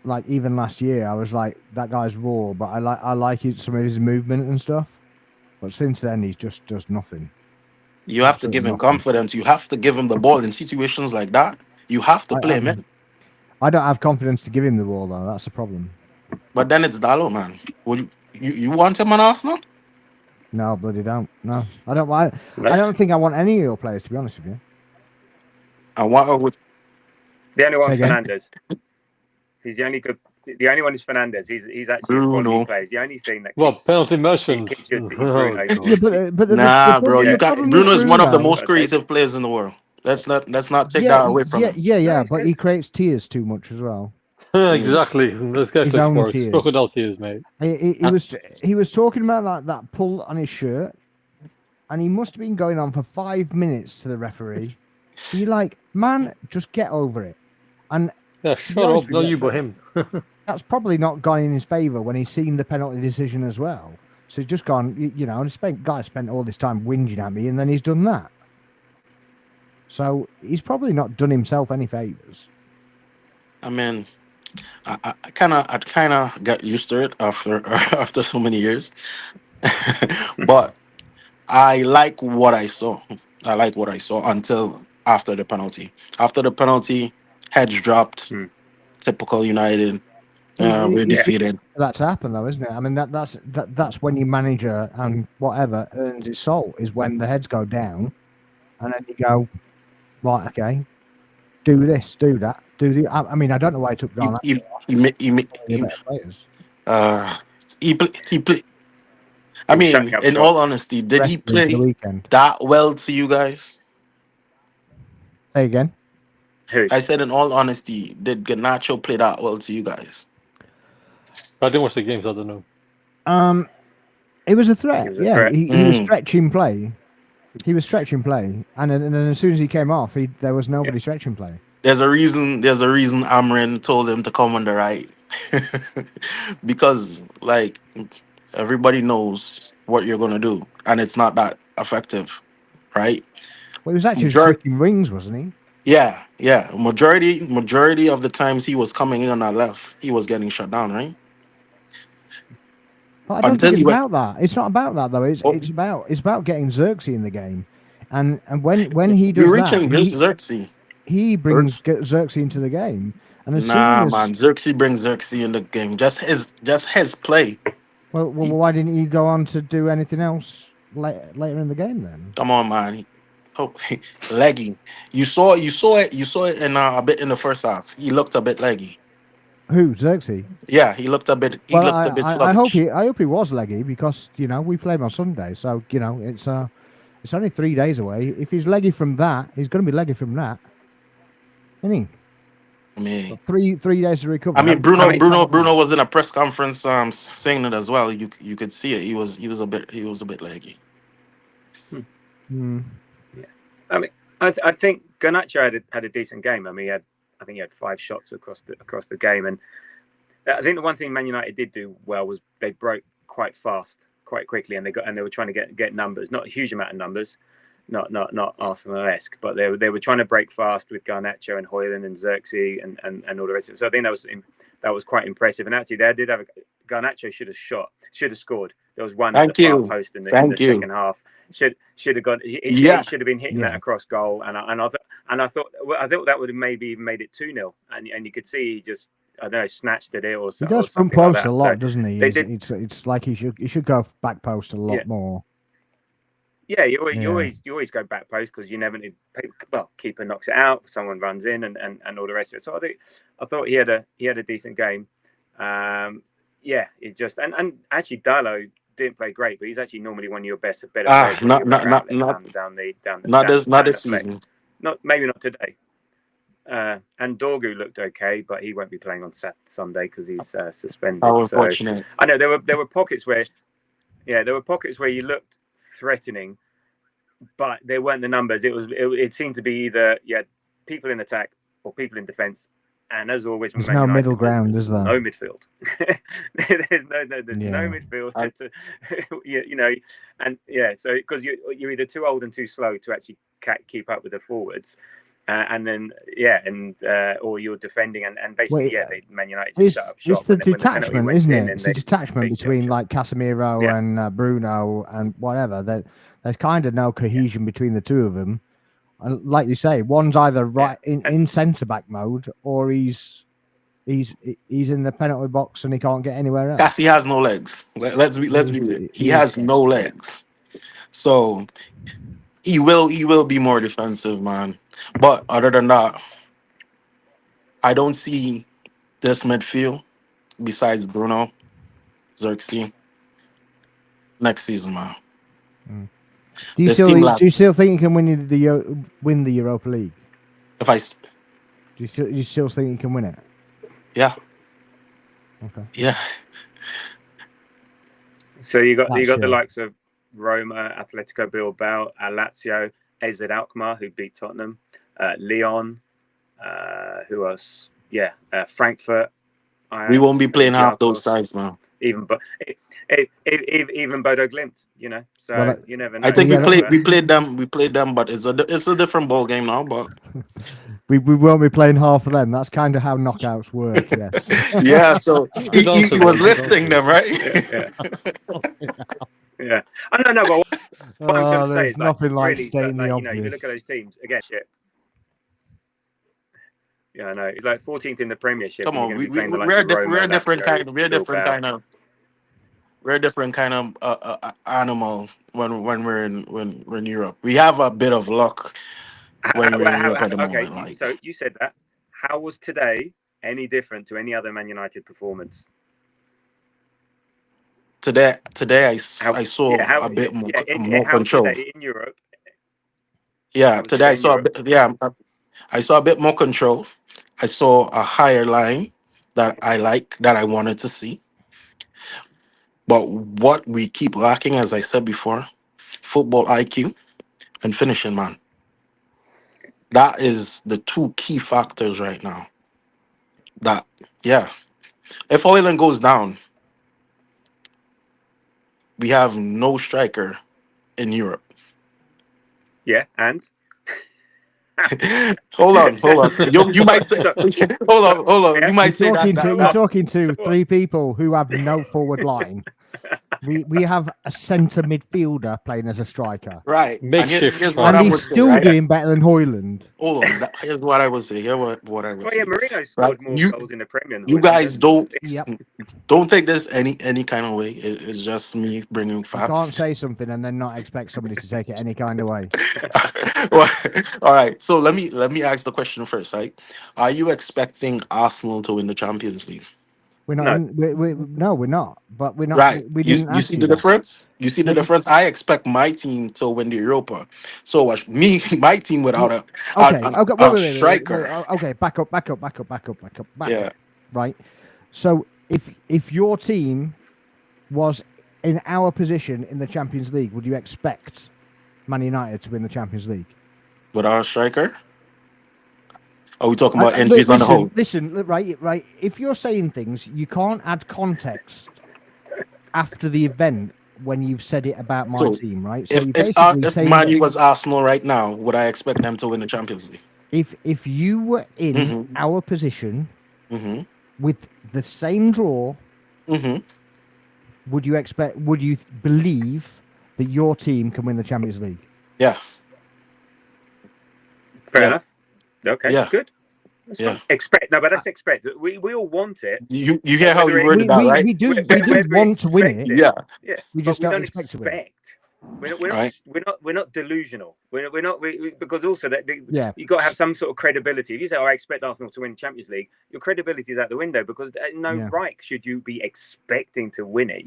like even last year, I was like, that guy's raw, but I like some of his movement and stuff. But since then, he just does nothing. You have to give him confidence. You have to give him the ball in situations like that. You have to play him in. I don't have confidence to give him the ball though. That's the problem. But then it's Dalot, man. Would you want him on Arsenal? No, bloody don't. No, I don't. I don't think I want any of your players, to be honest with you. I want with the only one Fernandes. He's the only good. The only one is Fernandes. He's actually Bruno. Plays. The only thing that penalty motion. Bro, you got Bruno is one of the most creative players in the world. Let's not take that away from him. Yeah, but he creates tears too much as well. Exactly. Let's go for tears. Crocodile tears, mate. He was talking about that pull on his shirt, and he must have been going on for 5 minutes to the referee. You're like, man, just get over it. And yeah, shut up. Not you, but him. That's probably not gone in his favour when he's seen the penalty decision as well. So he's just gone, and guy spent all this time whinging at me, and then he's done that. So he's probably not done himself any favors. I mean, I kind of got used to it after after so many years, but I like what I saw. I like what I saw until after the penalty. After the penalty, heads dropped. Hmm. Typical United. We're It's defeated. that to happen though, isn't it? I mean, that's when your manager and whatever earns his salt, is when the heads go down, and then you go, right, okay, do this, do that, do the. I mean, I don't know why he took He, Garnacho he, off. he, ma- he, ma- They're he, better players. he play. I He was chucking mean, up in all shots. honesty, did he Rested him for the play weekend. that well to you guys? Say again. Who? I said, in all honesty, did Garnacho play that well to you guys? I didn't watch the games. I don't know. It was a threat. He was a Yeah, threat. he was stretching play. He was stretching play, and then as soon as he came off, there was nobody stretching play. There's a reason. There's a reason Amrin told him to come on the right, because like everybody knows what you're gonna do, and it's not that effective, right? Well, he was actually Majority, shooting rings, wasn't he? yeah. Majority of the times he was coming in on our left, he was getting shut down, right? But I don't Until think it's he went. about that. It's not about that though. It's Oh, about getting Xerxes in the game, and when he you're does that, reaching Xerxes. he brings Xerxes into the game, and as soon Nah, as man. Xerxes brings Xerxes in the game. Just his play. well, why didn't he go on to do anything else later in the game then? Come on, man. Leggy. You saw it in a bit in the first half. He looked a bit leggy. Who, Xerxes? Yeah, he looked a bit. He Well, looked a bit I hope sluggish. he was leggy, because we play him on Sunday, so it's only 3 days away. If he's leggy from that, he's going to be leggy from that, isn't he? I mean, But 3 days to recover. Bruno was in a press conference saying it as well. You could see it. He was a bit leggy. Hmm. Yeah. I mean, I think Garnacho had a decent game. I mean, I think he had 5 shots across the game, and I think the one thing Man United did do well was they broke quite fast, quite quickly, and they were trying to get numbers, not a huge amount of numbers, not Arsenal-esque, but they were trying to break fast with Garnacho and Højlund and Xerxes and all the rest of it. So I think that was quite impressive. And actually, they did have Garnacho should have scored. There was one at the far post in the second half. Should have gone. He should have been hitting that across goal, and I thought that would have maybe even made it 2-0, and you could see he just, I don't know, snatched at it or something. He does front post like a lot, so doesn't he? It's like he should go back post a lot more. Yeah, you always go back post, because you never need. Well, keeper knocks it out, someone runs in, and all the rest of it. So I thought he had a decent game. It just and actually Darlow didn't play great, but he's actually normally one of your better players. Not this season. Maybe not today. And Dorgu looked okay, but he won't be playing on Sunday because he's suspended. How unfortunate. So, I know there were pockets where you looked threatening, but there weren't the numbers. It seemed to be either you had people in attack or people in defence. And as always, there's no middle ground, is there? No midfield. There's no midfield. So because you're either too old and too slow to actually keep up with the forwards, or you're defending and basically Man United just set up shop. It's the detachment, isn't it? It's the detachment between like Casemiro and Bruno and whatever. There's kind of no cohesion between the two of them. And like you say, one's either in centre back mode, or he's in the penalty box and he can't get anywhere else. Cassie has no legs. Let's be real. He has no legs, so he will be more defensive, man. But other than that, I don't see this midfield besides Bruno, Xerxes next season, man. Do you still think you can win the Europa League? Do you still think you can win it? Yeah. Okay. Yeah. So you got the likes of Roma, Atletico Bilbao, Lazio, AZ Alkmaar, who beat Tottenham, Lyon, who else? Frankfurt. We won't be playing half those sides, man. even Bodo Glimt, you know. So Well, you never know. I think Yeah, we played them, but it's a different ball game now. But we won't be playing half of them. That's kind of how knockouts work. Yes. yeah, so Good answer, he was though. Good listing answer. them, right? Yeah. I don't know, but what I'm trying to say There's is, like, nothing like really, stating the you know, if you look obvious. at those teams again, shit. Yeah, I know. It's like 14th in the Premiership. Come and on, you're going to be playing the likes of Roma, we're a different Lazio, kind. Bilbao. We're a different kind of animal when we're in Europe. We have a bit of luck when we're in Europe at the Okay, moment. Like so you said that. How was today any different to any other Man United performance? today, I How, saw a bit more how control. today in Europe? Yeah, How was today I today in saw a Europe? bit. Yeah, I saw a bit more control. I saw a higher line that I wanted to see. But what we keep lacking, as I said before, football IQ and finishing, man. That is the two key factors right now. That, yeah. If Hoyland goes down, we have no striker in Europe. Yeah, and hold on. You might say, So- hold on. Yeah. You might say that. You're That's talking to so what? three people who have no forward line. We have a centre midfielder playing as a striker, right. Makeshift Here's what and I he's would say, still right? doing better than Hoyland. Hold on. Here's what I would say. Here's what I would Well, yeah, say. Marino Right. scored more goals in the Premier than You Hoyland, guys and Yep. don't take this any kind of way. It's just me bringing You facts. can't say something and then not expect somebody to take it any kind of way. Well, all right. So let me ask the question first. Right? Are you expecting Arsenal to win the Champions League? We're not. No. No, we're not. But we're not. Right. We You didn't you ask see you the that. difference? You see the difference? I expect my team to win the Europa. So my team without Okay. Okay. a Wait. striker. Okay. Back up. Yeah. Right. So if your team was in our position in the Champions League, would you expect Man United to win the Champions League? Without a striker? Are we talking about injuries on the whole? Listen, right. If you're saying things, you can't add context after the event when you've said it about my So, team, right? So you If basically if saying Man U that was Arsenal right now, would I expect them to win the Champions League? if you were in Mhm. our position Mm-hmm. with the same draw, Mm-hmm. would you believe that your team can win the Champions League? Yeah. fair Yeah. enough. Okay, Yeah. good. That's Yeah. fine. Expect. No, but that's expect. We all want it. You hear how Whether you it- worded that, right? We do Whether want to win expect it. Yeah. Yeah, We but just we don't don't expect to win. expect. We're Right. not delusional. We're not because also that Yeah. you got to have some sort of credibility. If you say, "Oh, I expect Arsenal to win Champions League," your credibility is out the window because no Yeah. right should you be expecting to win it.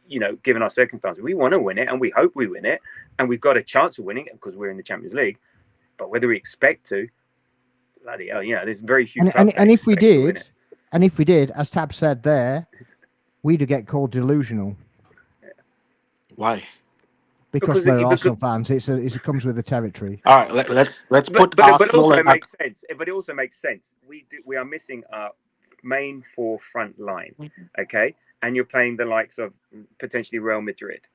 You know, given our circumstances, we want to win it and we hope we win it, and we've got a chance of winning it because we're in the Champions League. But whether we expect to, bloody hell, yeah, there's very few. And if we did, as Tab said there, we'd get called delusional. Why? Because we're Arsenal fans. It comes with the territory. All right. Let's put but Arsenal. also it makes sense. But it also makes sense. We are missing our main forefront line. Okay, and you're playing the likes of potentially Real Madrid,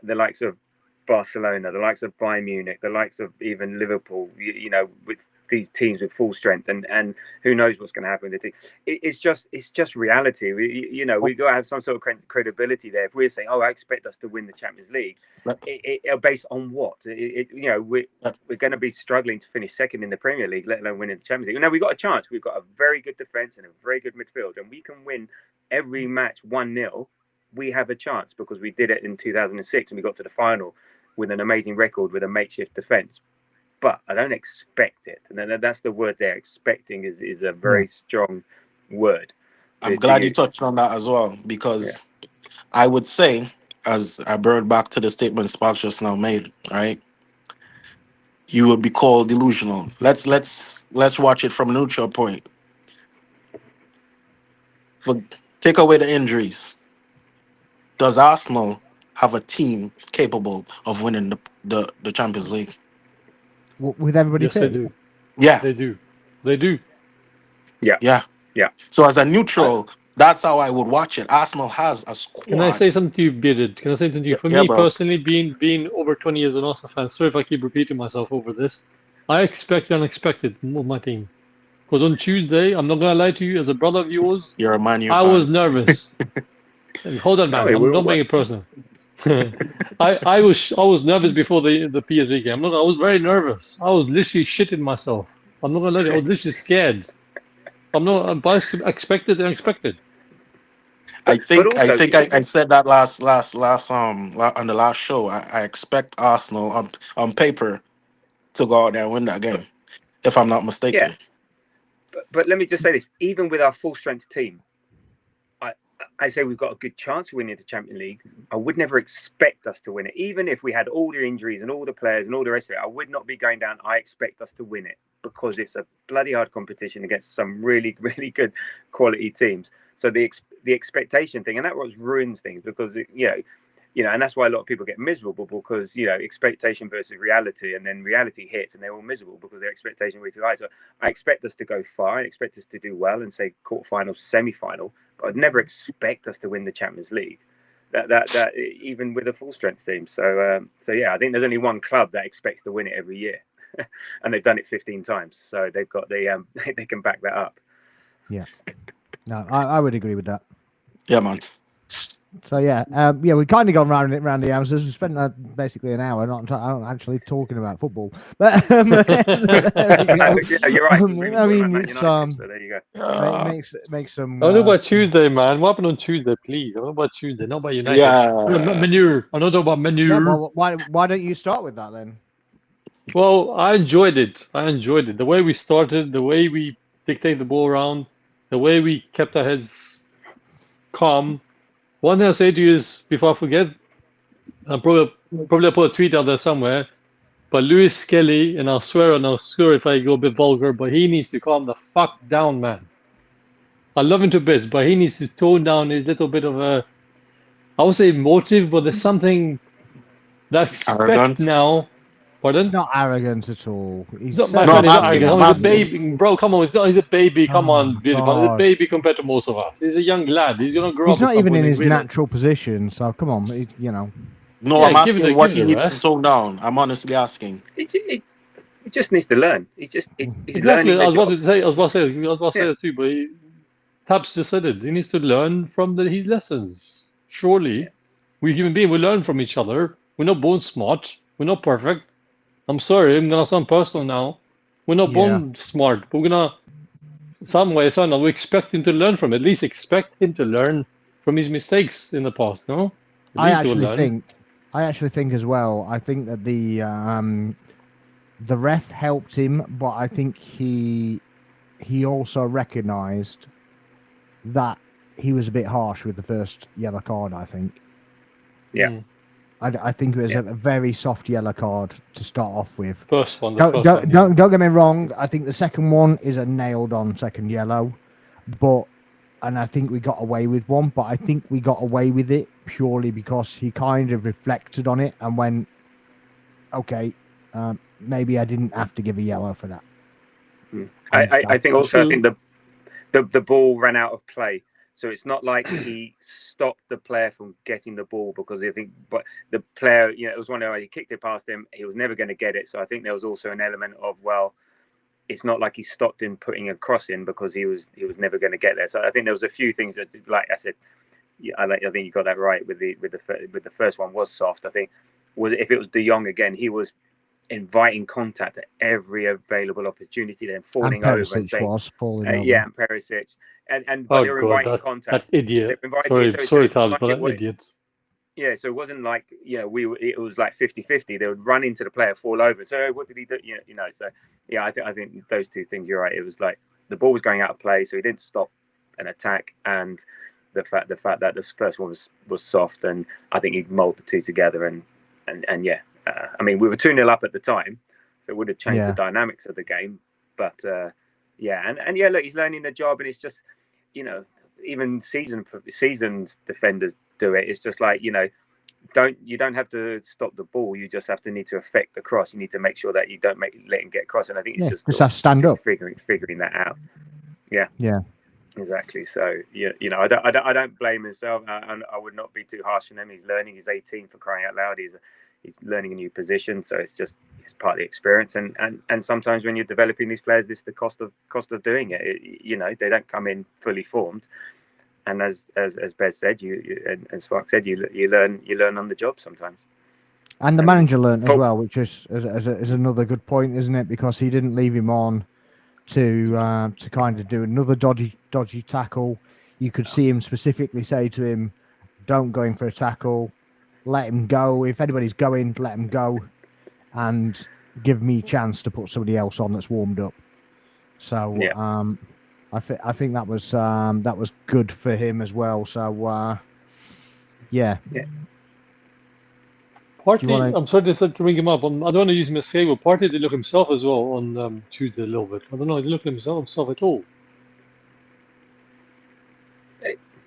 the likes of Barcelona, the likes of Bayern Munich, the likes of even Liverpool. You know, with these teams with full strength, and who knows what's going to happen with the team. It's just reality. We've got to have some sort of credibility there. If we're saying, "Oh, I expect us to win the Champions League," based on what? We're going to be struggling to finish second in the Premier League, let alone winning the Champions League. Now we've got a chance. We've got a very good defense and a very good midfield, and we can win every match 1-0. We have a chance because we did it in 2006 and we got to the final with an amazing record with a makeshift defense. But I don't expect it, and that's the word there. Expecting is a very strong word. I'm glad you touched on that as well because I would say, as I brought back to the statement Sparks just now made, right? You would be called delusional. Let's watch it from a neutral point. Take away the injuries. Does Arsenal have a team capable of winning the Champions League? With everybody Yes, they fit? do. Yeah. They do. Yeah. So as a neutral, That's how I would watch it. Arsenal has a Can I squad. say something to you, Bearded? Can I say something to you? For Yeah, me bro. personally, being over 20 years an Arsenal fan, sorry if I keep repeating myself over this. I expect the unexpected of my team. Because on Tuesday, I'm not gonna lie to you, as a brother of yours, You're a Man U I was fan. nervous. And hold on, No, man. we I'm all not were. making it personal. I was nervous before the PSG game. I was very nervous. I was literally shitting myself. I'm not gonna lie to you. I was literally scared. But I expected the unexpected. I But think I also, think I said that on the last show. I expect Arsenal on paper to go out there and win that game, if I'm not yeah. mistaken. But let me just say this: even with our full strength team, I say we've got a good chance of winning the Champions League. I would never expect us to win it, even if we had all the injuries and all the players and all the rest of it. I would not be going down. I expect us to win it because it's a bloody hard competition against some really, really good quality teams. So the expectation thing, and that what ruins things because and that's why a lot of people get miserable because expectation versus reality, and then reality hits and they're all miserable because their expectation way too high. So I expect us to go far. I expect us to do well and say quarterfinal, semi-final. But I'd never expect us to win the Champions League. That even with a full strength team. So yeah, I think there's only one club that expects to win it every year, and they've done it 15 times. So they've got they can back that up. Yes. No, I would agree with that. Yeah, man. So yeah, we kind of gone round the houses. We spent basically an hour not actually talking about football, but there we go. Yeah, you're right. I mean, it's so there you go. makes some. I don't know about Tuesday, man. What happened on Tuesday, please? I don't know about Tuesday, not about United. Yeah. Manure. I don't know about manure. Yeah, well, why don't you start with that then? Well, I enjoyed it. The way we started, the way we dictated the ball around, the way we kept our heads calm. One thing I'll say to you is, before I forget, I'll probably put a tweet out there somewhere, but Lewis Skelly, and I'll swear if I go a bit vulgar, but he needs to calm the fuck down, man. I love him to bits, but he needs to tone down his little bit of I would say motive, but there's something that I expect Arrogance. now. Pardon? It's not arrogant at all. He's No, my No, friend I'm is not asking. arrogant. I'm No, he's a asking. baby, bro. Come on, he's a baby. Come on, beautiful. He's a God. baby compared to most of us. He's a young lad. He's gonna grow He's up. At not some even point in and his realize- natural position. So come on, No, Yeah, I'm give asking what it he a needs to rest. tone down. I'm honestly asking. He just needs to learn. He's Exactly. learning the job. I was about to say that too. But Taps just said it. He needs to learn from his lessons. Surely, we human beings, we learn from each other. We're not born smart. We're not perfect. I'm sorry, I'm gonna sound personal now. We're not born smart, but we're gonna some way, somehow, we expect him to learn from it. At least expect him to learn from his mistakes in the past. No, at I least he will learn. actually think as well. I think that the ref helped him, but I think he also recognised that he was a bit harsh with the first yellow card. I think. Yeah. Mm. I think it was a very soft yellow card to start off with. First one. Don't get me wrong. I think the second one is a nailed-on second yellow, and I think we got away with one. But I think we got away with it purely because he kind of reflected on it and went, "Okay, maybe I didn't have to give a yellow for that." I think the ball ran out of play. So it's not like he stopped the player from getting the ball because but the player, it was one where he kicked it past him. He was never going to get it. So I think there was also an element of, it's not like he stopped him putting a cross in because he was never going to get there. So I think there was a few things that, like I said, I think you got that right with the first one was soft. I think if it was De Jong again, he was inviting contact at every available opportunity, then falling over and saying, and Perisic. And but they were inviting contact. That idiot. Sorry, Tal, but that idiot. Yeah, so it wasn't like it was like 50-50. They would run into the player, fall over. So what did he do? So yeah, I think those two things. You're right. It was like the ball was going out of play, so he didn't stop an attack, and the fact that this first one was soft, and I think he molded the two together, and yeah. I mean, we were 2-0 up at the time, so it would have changed the dynamics of the game. But and yeah, look, he's learning the job, and it's just, even seasoned defenders do it. It's just like, you don't have to stop the ball. You just need to affect the cross. You need to make sure that you don't let him get across. And I think it's just have stand up, figuring that out. Yeah. Exactly. So I don't blame himself, and I would not be too harsh on him. He's learning. He's 18, for crying out loud. He's learning a new position, so it's part of the experience. And sometimes when you're developing these players, this is the cost of doing it. They don't come in fully formed. And as Bez said, and Spark said, you learn on the job sometimes. And the manager learned as well, which is another good point, isn't it? Because he didn't leave him on to kind of do another dodgy tackle. You could see him specifically say to him, "Don't go in for a tackle. Let him go. If anybody's going, let him go, and give me a chance to put somebody else on that's warmed up." So I think that was good for him as well. So yeah. Partly, I'm sorry to ring him up. I don't want to use him as save, but partly did look himself as well on Tuesday a little bit. I don't know. He didn't look himself at all.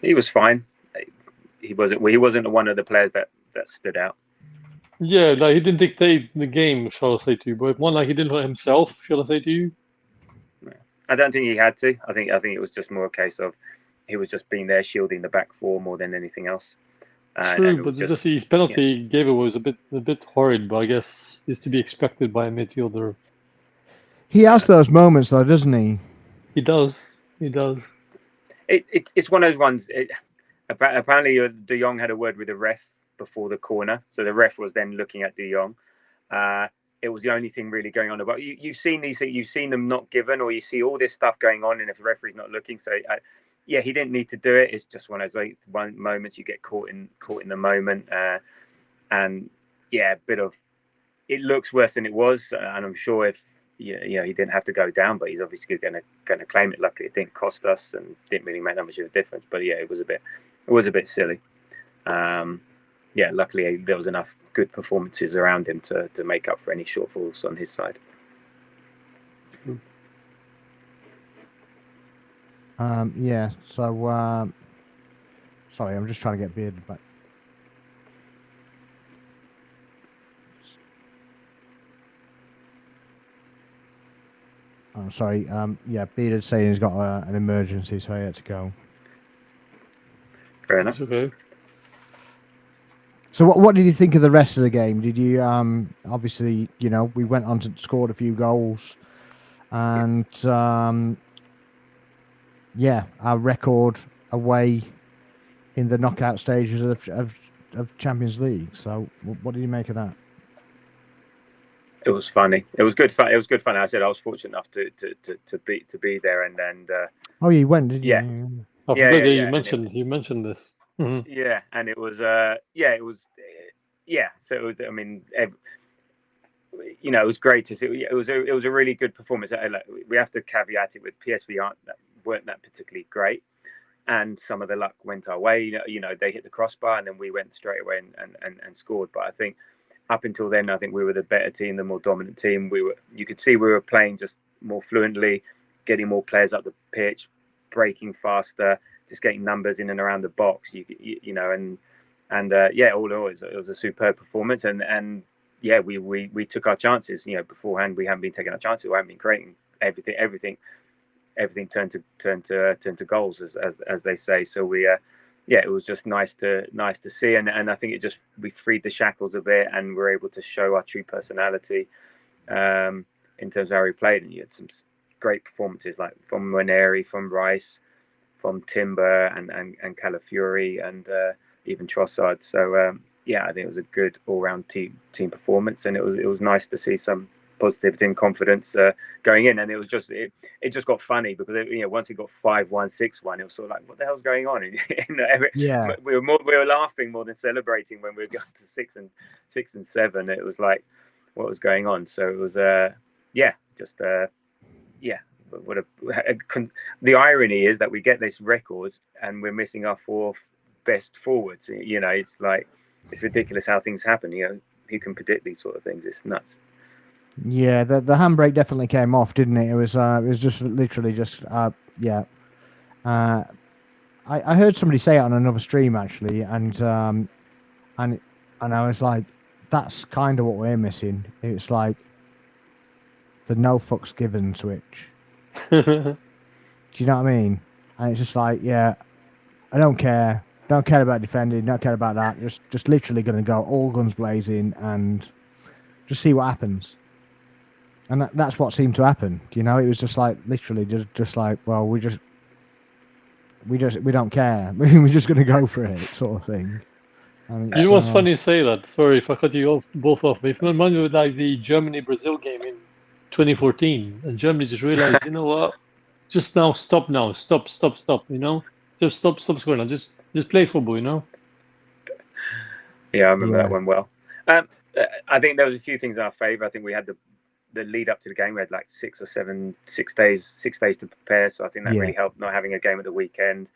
He was fine. He wasn't one of the players that stood out. Yeah, like he didn't dictate the game, shall I say to you, but one like he didn't look himself, shall I say to you? I don't think he had to. I think it was just more a case of he was just being there shielding the back four more than anything else. True, but just his penalty he gave it was a bit horrid, but I guess it's to be expected by a midfielder. He has those moments, though, doesn't he? He does. It's one of those ones. Apparently, De Jong had a word with the ref before the corner, so the ref was then looking at De Jong. It was the only thing really going on. But you've seen these things, you've seen them not given, or you see all this stuff going on, and if the referee's not looking, so he didn't need to do it. It's just one of those moments you get caught in the moment, and a bit of it looks worse than it was, and I'm sure if he didn't have to go down, but he's obviously going to claim it. Luckily, it didn't cost us and didn't really make that much of a difference. But it was a bit silly. Luckily there was enough good performances around him to make up for any shortfalls on his side. So sorry, I'm just trying to get bearded back. I'm sorry. Bearded saying he's got an emergency, so he had to go. Fair enough. Okay. So what did you think of the rest of the game? Did you obviously we went on to scored a few goals, and our record away in the knockout stages of Champions League. So what did you make of that? It was funny. It was good fun. It was good fun. I said I was fortunate enough to be there, and oh, you went, did you? Yeah. You mentioned this. Mm-hmm. Yeah, and it was So it was. I mean, it was great to see. It was a really good performance. We have to caveat it with PSV weren't that particularly great, and some of the luck went our way. They hit the crossbar, and then we went straight away and scored. But I think up until then, I think we were the better team, the more dominant team. You could see we were playing just more fluently, getting more players up the pitch, breaking faster, just getting numbers in and around the box. All in all, it was a superb performance, and we took our chances. Beforehand we hadn't been taking our chances, we hadn't been creating everything turned to goals, as they say. So it was just nice to see, and I think we freed the shackles a bit, and we're able to show our true personality in terms of how we played. And you had some great performances like from Ranieri, from Rice, from Timber, and Calafiori, and even Trossard. So I think it was a good all-round team performance, and it was nice to see some positivity and confidence going in. And it was just it just got funny because once it got 5-1, 6-1, it was sort of like, what the hell's going on? We were laughing more than celebrating when we were going to 6 and 7. It was like, what was going on? So it was the irony is that we get this record and we're missing our 4 best forwards. It's like, it's ridiculous how things happen. Who can predict these sort of things? It's nuts. Yeah, the handbrake definitely came off, didn't it? It was just literally just I heard somebody say it on another stream actually, and I was like, that's kind of what we're missing. It's like the no fucks given switch. Do you know what I mean? and it's just like, yeah, I don't care about defending, don't care about that. Just literally going to go all guns blazing and just see what happens. And that's what seemed to happen. You know, it was just like literally just like, well, we don't care. We're just going to go for it, sort of thing. And You know what's funny you say that? Sorry if I cut you both off. But if you remind me of like the Germany-Brazil game in 2014, and Germany just realized, you know what? Just now, stop now, stop. You know, just stop scoring now. Just play football. You know. Yeah, I remember that one well. I think there was a few things in our favour. I think we had the lead up to the game. We had like 6 days to prepare. So I think that really helped not having a game at the weekend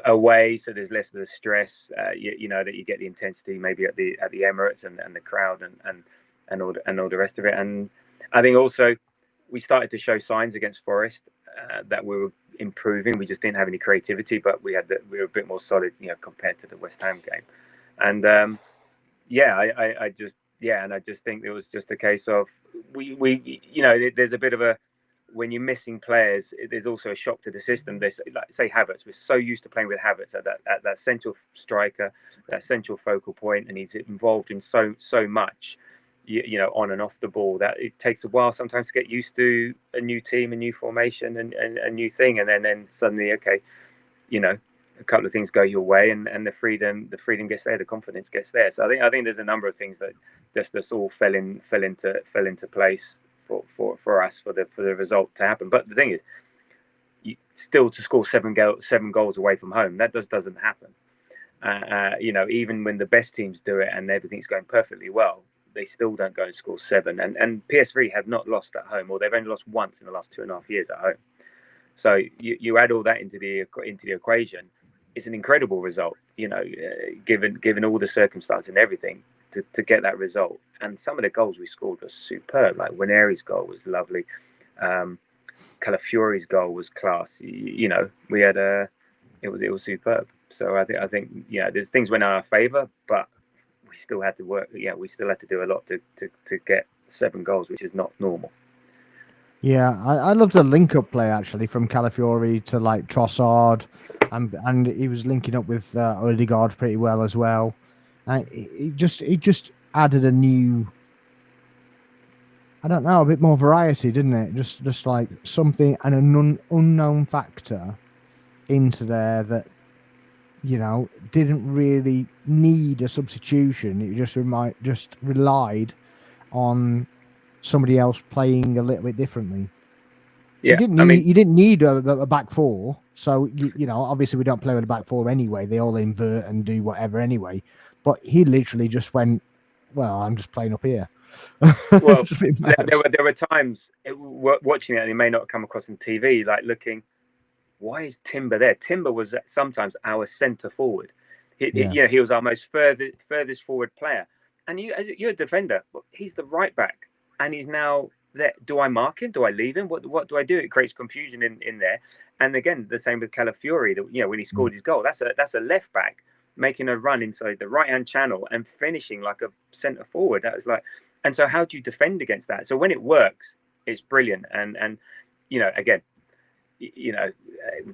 away. So there's less of the stress. You know that you get the intensity maybe at the Emirates and the crowd and all the rest of it. And I think also we started to show signs against Forest that we were improving. We just didn't have any creativity, but we were a bit more solid, you know, compared to the West Ham game. And I just think it was just a case of we you know, there's a bit of a, when you're missing players, there's also a shock to the system. There's, like, say Havertz, we're so used to playing with Havertz at that central striker, that central focal point, and he's involved in so much, you know, on and off the ball, that it takes a while sometimes to get used to a new team, a new formation, and a new thing, and then suddenly, okay, you know, a couple of things go your way, and the freedom gets there, the confidence gets there. So I think there's a number of things that just all fell into place for us for the result to happen. But the thing is, still to score 7 goals away from home, that doesn't happen. You know, even when the best teams do it and everything's going perfectly well, they still don't go and score 7. And PSV have not lost at home, or they've only lost once in the last 2.5 years at home. So you add all that into the equation, it's an incredible result, you know, given all the circumstances and everything to get that result. And some of the goals we scored were superb. Like Waneri's goal was lovely. Calafiori's goal was class. You know, we had it was superb. So I think yeah, there's things went in our favour, but we still had to work. Yeah, we still had to do a lot to get 7 goals, which is not normal. Yeah, I love the link-up play actually from Calafiori to like Trossard, and he was linking up with Odegaard pretty well as well. It just added a new, I don't know, a bit more variety, didn't it? Just like something, and an unknown factor into there that, you know, didn't really need a substitution. It just relied on somebody else playing a little bit differently. Yeah, you didn't need a back four. So you know, obviously we don't play with a back four anyway. They all invert and do whatever anyway. But he literally just went, well, I'm just playing up here. Well, there were times watching it, and it may not come across on TV, like looking, why is Timber there? Timber was sometimes our centre forward. You know, he was our most furthest forward player. And you're a defender, he's the right back, and he's now there. Do I mark him? Do I leave him? What do I do? It creates confusion in there. And again, the same with Calafiori. You know, when he scored his goal, that's a left back making a run inside the right hand channel and finishing like a centre forward. That was like, and so how do you defend against that? So when it works, it's brilliant. And you know, again, you know,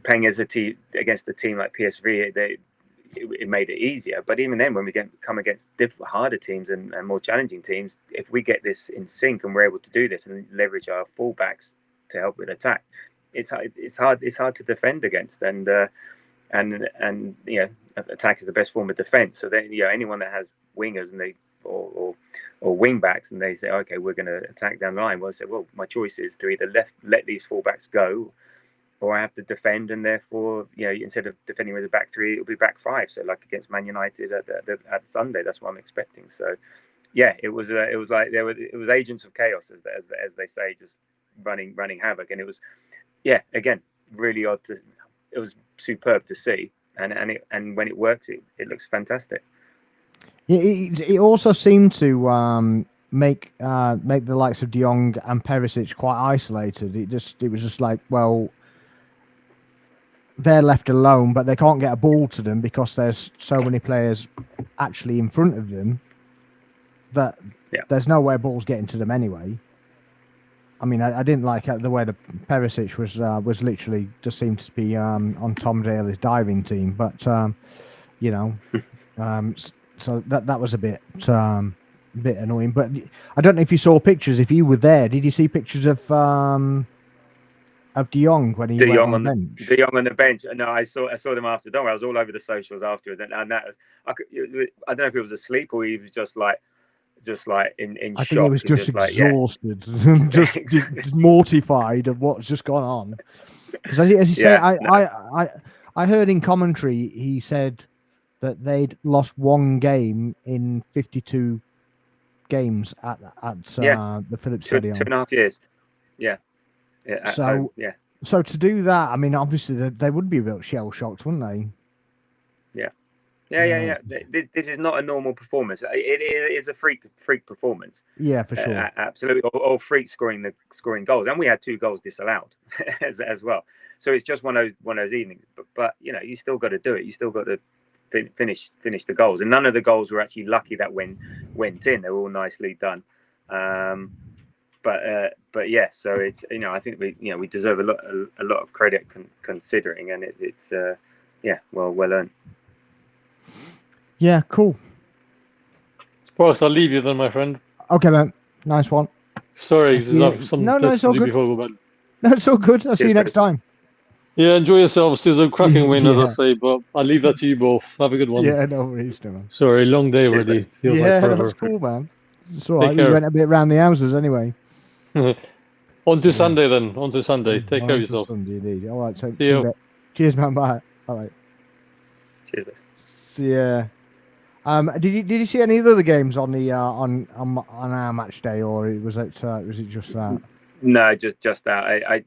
playing as a team against a team like PSV, it made it easier. But even then, when we come against harder teams and more challenging teams, if we get this in sync and we're able to do this and leverage our fullbacks to help with attack, it's hard to defend against. And you know, attack is the best form of defense. So then, you know, anyone that has wingers and they or wing backs and they say, okay, we're going to attack down the line, well, I say, well, my choice is to either let these fullbacks go, or I have to defend, and therefore, you know, instead of defending with a back 3, it'll be back 5. So like against Man United at Sunday, that's what I'm expecting. So yeah, it was like it was agents of chaos, as they say, just running havoc, and it was, yeah, again, really odd to. It was superb to see, and when it works, it looks fantastic. It also seemed to make the likes of De Jong and Perisic quite isolated. It was just like, well, they're left alone, but they can't get a ball to them because there's so many players actually in front of them that there's nowhere balls getting to them anyway. I mean, I didn't like the way the Perisic was literally just seemed to be on Tom Daly's diving team, but you know, so that was a bit annoying. But I don't know if you saw pictures. If you were there, did you see pictures of De Jong when he De went Jong on the on bench? De Jong on the bench. No, I saw them after. Don't worry, I was all over the socials afterwards, and that was I don't know if he was asleep or he was just like in I think he shock was and just just like yeah. exhausted, just mortified of what's just gone on. Because as you say, Yeah, no. I heard in commentary he said that they'd lost one game in 52 games at the Philips two Stadium. and a half years. Yeah, at home. Yeah. So to do that, I mean, obviously they would be a bit shell shocked, wouldn't they? Yeah. This is not a normal performance. It is a freak performance. Yeah, for sure. Absolutely, or freak scoring goals, and we had 2 goals disallowed as well. So it's just one of those evenings. But you know, you still got to do it. You still got to finish the goals, and none of the goals were actually lucky that went in. They were all nicely done. But yeah, so it's I think we deserve a lot of credit considering, and it's well earned. Yeah, cool. Sparks, I'll leave you then, my friend. Okay, man. Nice one. Sorry, there's some no, it's to all do good. before I go bed. No, it's all good. I'll see you next time. Yeah, enjoy yourselves. It's a cracking win, as Yeah. I say, but I'll leave that to you both. Have a good one. Yeah, no worries, man. Sorry, long day already. Feels like forever. That's cool, man. It's all right. We went a bit around the houses anyway. On to Sunday then. On to Sunday. Take care of yourself. Sunday, indeed. All right. So, see you. Cheers, man. Bye. All right. Cheers. Yeah. Did you see any other games on the on our match day, or was it just that? No, just that. I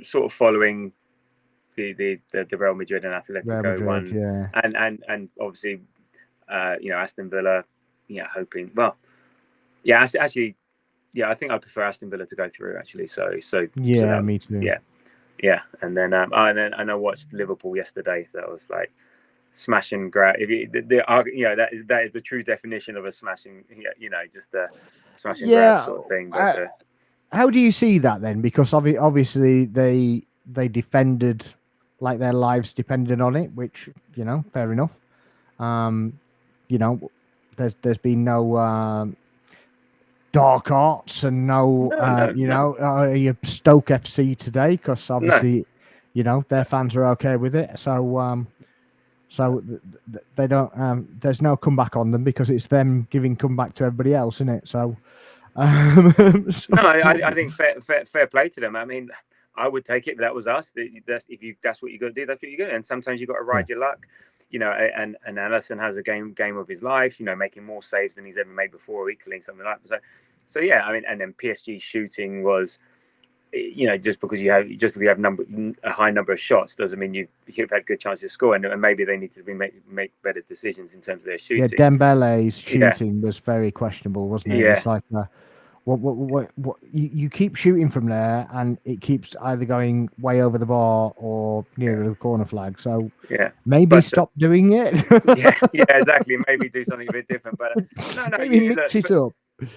sort of following the Real Madrid and Atletico one, yeah, and obviously, Aston Villa, hoping. Well, yeah, actually, yeah, I think I prefer Aston Villa to go through actually. So yeah, me too. Yeah, and then I watched Liverpool yesterday. That was like smash and grab. If that is the true definition of a smashing. Just a smash and grab sort of thing. But, how do you see that then? Because obviously they defended like their lives depended on it, which fair enough. There's been no dark arts and no Stoke FC today, because obviously their fans are okay with it. So they don't. There's no comeback on them because it's them giving comeback to everybody else, isn't it? So. I think fair play to them. I mean, I would take it if that was us. That's what you got to do. That's what you got. And sometimes you got to ride your luck. And Alisson has a game of his life. making more saves than he's ever made before, equaling something like that. So yeah. I mean, and then PSG shooting was, just because you have a high number of shots doesn't mean you've had good chances to score. And maybe they need to make better decisions in terms of their shooting. Yeah, Dembele's shooting was very questionable, wasn't it? Yeah. It's like what you keep shooting from there, and it keeps either going way over the bar or near the corner flag. So maybe stop doing it. yeah, exactly. Maybe do something a bit different. But maybe mix it up.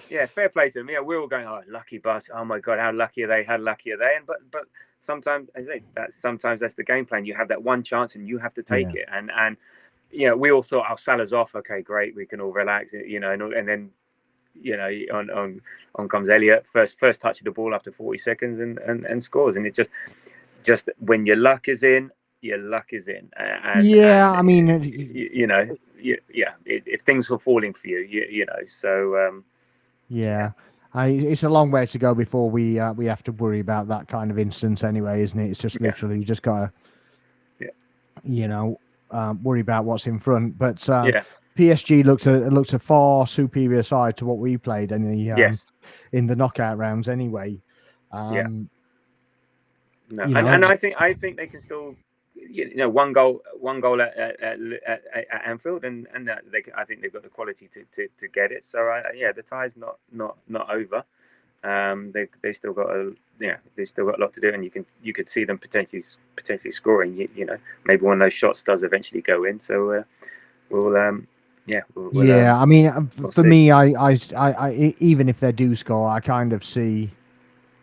Yeah, fair play to them. Yeah, we're all going, oh, lucky bus. Oh my God, how lucky are they? How lucky are they? And but sometimes, as I say, sometimes that's the game plan. You have that one chance, and you have to take it. And we all thought, oh, Salah's off. Okay, great, we can all relax. And then. On comes Elliott, first touch of the ball after 40 seconds and scores. And it's just when your luck is in. I mean, if things were falling for you, so. It's a long way to go before we have to worry about that kind of instance anyway, isn't it? It's just literally you just gotta, worry about what's in front. But PSG looked a far superior side to what we played in the knockout rounds anyway. And I think they can still, one goal at Anfield, and I think they've got the quality to get it. So the tie's not over. They still got a lot to do, and you could see them potentially scoring. Maybe one of those shots does eventually go in. So we'll. I mean, for me, I even if they do score, I kind of see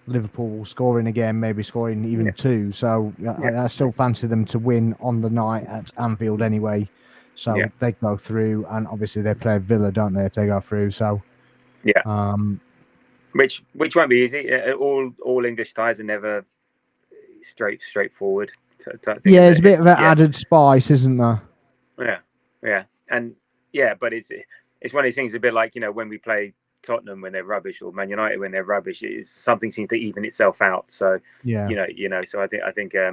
Liverpool scoring again, maybe scoring even two. So I still fancy them to win on the night at Anfield anyway. So they go through, and obviously they play Villa, don't they? If they go through, so which won't be easy. All English ties are never straightforward. Yeah, it's a bit of an added spice, isn't there? Yeah, and but it's one of these things. A bit like when we play Tottenham when they're rubbish, or Man United when they're rubbish. It's something seems to even itself out. So So I think I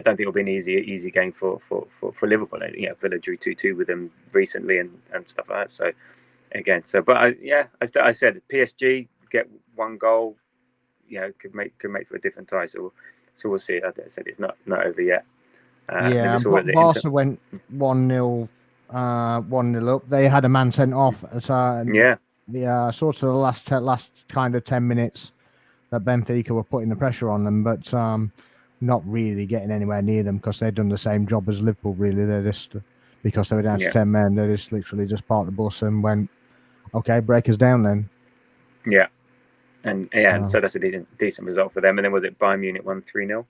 don't think it'll be an easy game for Liverpool. Villa drew 2-2 with them recently and stuff like that. So again, but I said PSG get one goal, could make for a different tie. So we'll see. I said it's not over yet. Barca went 1-0. 1-0 up. They had a man sent off. Sort of the last kind of 10 minutes that Benfica were putting the pressure on them, but not really getting anywhere near them because they'd done the same job as Liverpool. Really, they're just because they were down to 10 men. They just literally just parked the bus and went, "Okay, break us down then." Yeah, and so that's a decent result for them. And then was it Bayern Munich won 3-0?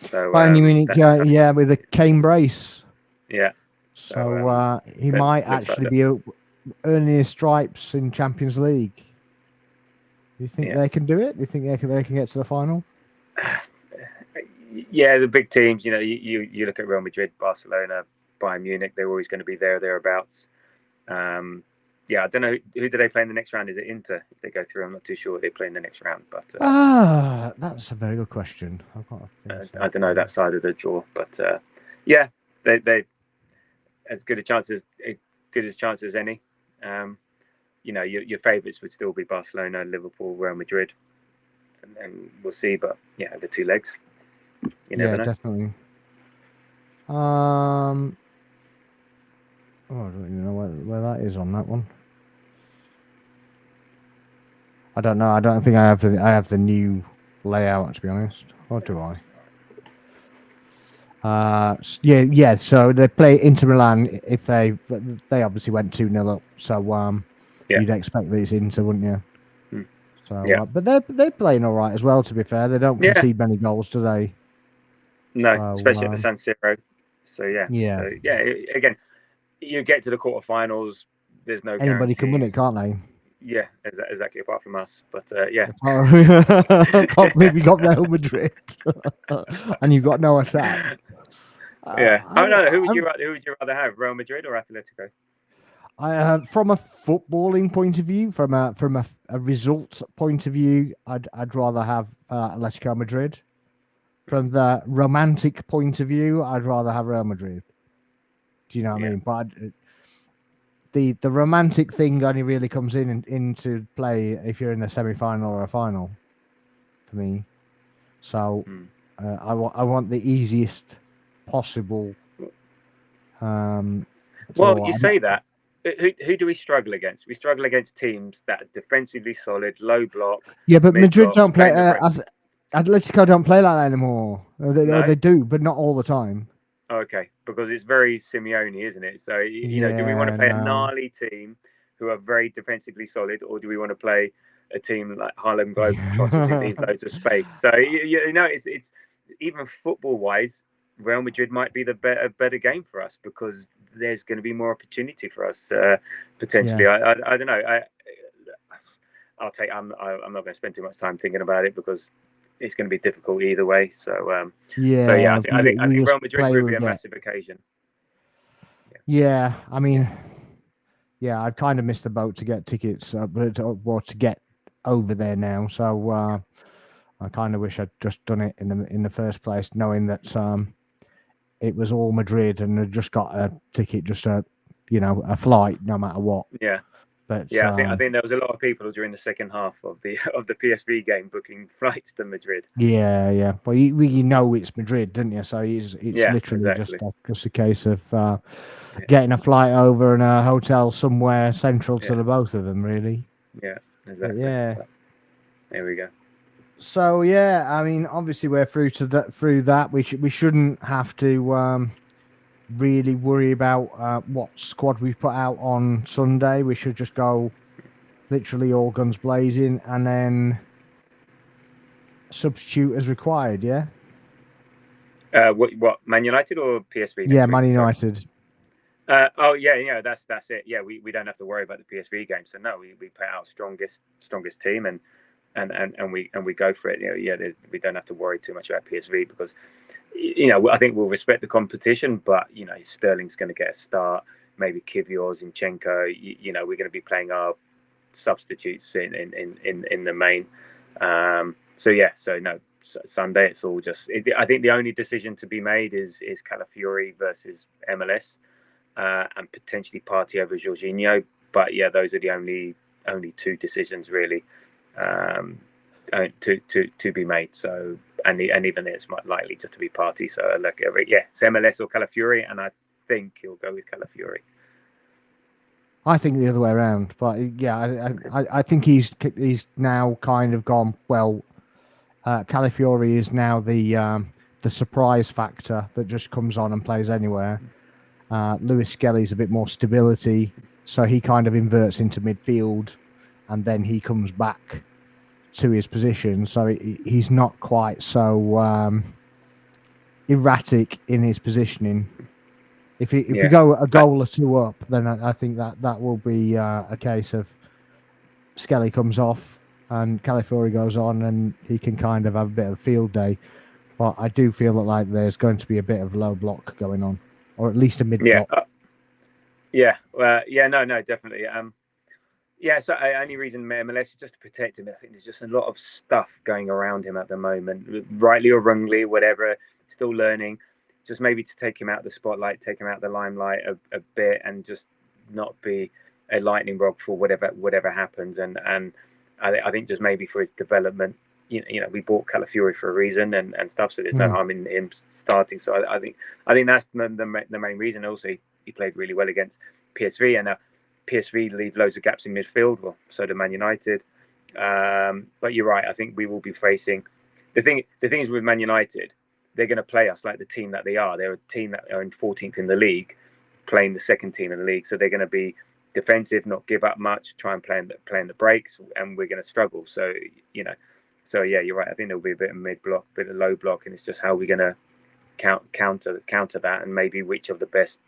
So Bayern Munich, with a cane brace. Yeah. So he might actually be earning his stripes in Champions League. Do you think they can do it? Do you think they can get to the final? Yeah, the big teams. You look at Real Madrid, Barcelona, Bayern Munich. They're always going to be thereabouts. I don't know who do they play in the next round. Is it Inter? If they go through, I'm not too sure what they play in the next round. But that's a very good question. I don't know that side of the draw, but they as good a chance as any. Your favourites would still be Barcelona, Liverpool, Real Madrid, and we'll see. But the two legs, you never know. Definitely. I don't even know where that is on that one. I don't know. I don't think I have the new layout, to be honest. Or do I? So they play Inter Milan. If they obviously went 2-0 up, so you'd expect that it's Inter, wouldn't you? So but they're playing all right as well. To be fair, they don't concede many goals, do they? No, especially at the San Siro. So again, you get to the quarterfinals. There's no anybody guarantees. Can win it, can't they? Yeah, exactly. Apart from us, but apart from if you got Real Madrid and you've got no attack. Who would you rather have, Real Madrid or Atletico? From a footballing point of view, from a result point of view, I'd rather have Atletico Madrid. From the romantic point of view, I'd rather have Real Madrid. Do you know what I mean? But the romantic thing only really comes into play if you're in a semi-final or a final, for me. So I want the easiest possible. You say that. Who do we struggle against? We struggle against teams that are defensively solid, low block. Yeah, but Madrid don't play. Atletico don't play like that anymore. They do, but not all the time. Okay, because it's very Simeone, isn't it? So do we want to play a gnarly team who are very defensively solid, or do we want to play a team like Harlem Globetrotters who need loads of space? So it's even football wise, Real Madrid might be the better game for us because there's going to be more opportunity for us potentially. I don't know. I'm not going to spend too much time thinking about it because it's going to be difficult either way. So I think Real Madrid will be a massive occasion. I mean, I've kind of missed the boat to get tickets, but to get over there now. So I kind of wish I'd just done it in the first place, knowing that it was all Madrid and I'd just got a ticket, just a flight, no matter what. Yeah. But I think there was a lot of people during the second half of the PSV game booking flights to Madrid. Yeah. Well, you know it's Madrid, didn't you? So it's literally just a case of getting a flight over and a hotel somewhere central to the both of them, really. Yeah, exactly. But, there we go. So I mean, obviously we're through that. We shouldn't have to really worry about what squad we put out on Sunday. We should just go literally all guns blazing, and then substitute as required. Yeah. What Man United or PSV? Yeah, next Man week? Sorry. United. That's it. Yeah, we don't have to worry about the PSV game. So no, we put our strongest team and we go for it. We don't have to worry too much about PSV because I think we'll respect the competition, but Sterling's going to get a start. Maybe Kivior, Zinchenko. We're going to be playing our substitutes in the main. So no, Sunday it's all just. I think the only decision to be made is Calafiori versus MLS. And potentially Partey over Jorginho, but yeah, those are the only two decisions really to be made. So and even it's likely just to be Partey. So it's MLS or Calafiori, and I think he'll go with Calafiori. I think the other way around, but yeah, I think he's now kind of gone. Well, Calafiori is now the surprise factor that just comes on and plays anywhere. Lewis Skelly's a bit more stability, so he kind of inverts into midfield, and then he comes back to his position. So he's not quite so erratic in his positioning. If we go a goal or two up, then I think that will be a case of Skelly comes off and Calafiori goes on, and he can kind of have a bit of a field day. But I do feel that there's going to be a bit of low block going on. Or at least a mid block. No, definitely. So only reason MLS is just to protect him. I think there's just a lot of stuff going around him at the moment, rightly or wrongly, whatever. Still learning. Just maybe to take him out of the spotlight, take him out of the limelight a bit, and just not be a lightning rod for whatever happens. And I think just maybe for his development. We bought Calafiori for a reason and stuff, so there's no harm in him starting. So I think that's the main reason. Also, he played really well against PSV, and PSV leave loads of gaps in midfield. Well, so do Man United. But you're right. I think we will be facing the thing is with Man United, they're going to play us like the team that they are. They're a team that are in 14th in the league, playing the second team in the league. So they're going to be defensive, not give up much, try and play in the breaks, and we're going to struggle. So So yeah, you're right. I think there'll be a bit of mid block, a bit of low block, and it's just how we're going to counter that, and maybe which of Calafiori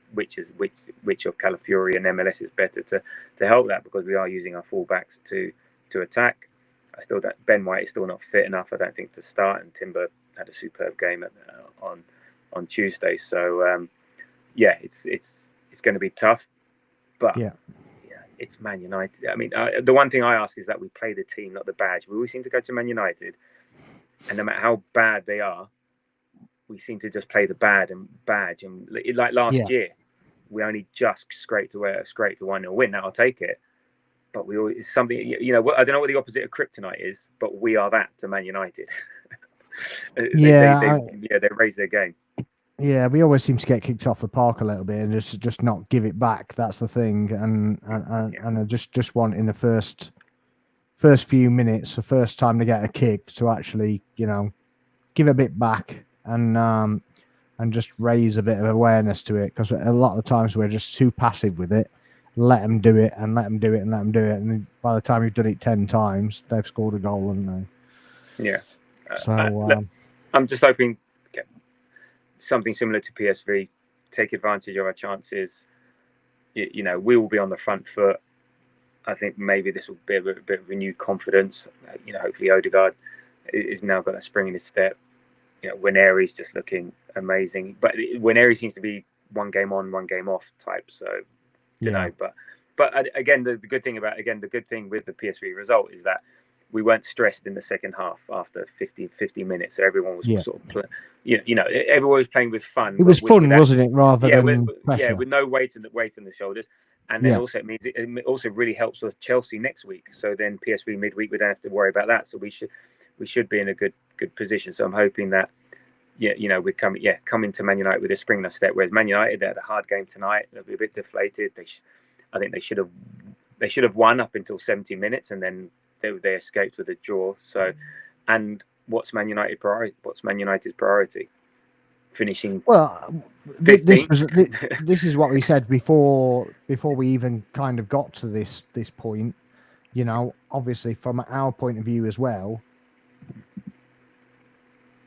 and MLS is better to help that, because we are using our fullbacks to attack. Ben White is still not fit enough, I don't think, to start, and Timber had a superb game on Tuesday. So it's going to be tough, but it's Man United. I mean, the one thing I ask is that we play the team, not the badge. We always seem to go to Man United, and no matter how bad they are, we seem to just play the badge. And like last year, we only just scraped a 1-0 win. Now I'll take it, but we always something. I don't know what the opposite of kryptonite is, but we are that to Man United. They raise their game. Yeah, we always seem to get kicked off the park a little bit and just not give it back. That's the thing, and I just want in the first few minutes, the first time to get a kick, to actually give a bit back and just raise a bit of awareness to it, because a lot of times we're just too passive with it. Let them do it, and and by the time you've done it 10 times, they've scored a goal, haven't they? Yeah. So I'm just hoping something similar to PSV, take advantage of our chances. We will be on the front foot. I think maybe this will be a bit of renewed confidence. Hopefully Odegaard is now got that spring in his step. Winery's just looking amazing, but Winery seems to be one game on, one game off type. So don't know, but again, the good thing with the PSV result is that we weren't stressed in the second half after 50 minutes. So everyone was sort of, everyone was playing with fun. It was fun, wasn't it? Rather than pressure. With no weight on the shoulders. And then also it also really helps with Chelsea next week. So then PSV midweek, we don't have to worry about that. So we should be in a good position. So I'm hoping that we're coming to Man United with a spring in their step. Whereas Man United, they had a hard game tonight. They'll be a bit deflated. I think they should have won up until 70 minutes, and then they escaped with a draw. So, and what's Man United's priority? Finishing. Well, this is what we said before we even kind of got to this point. obviously from our point of view as well,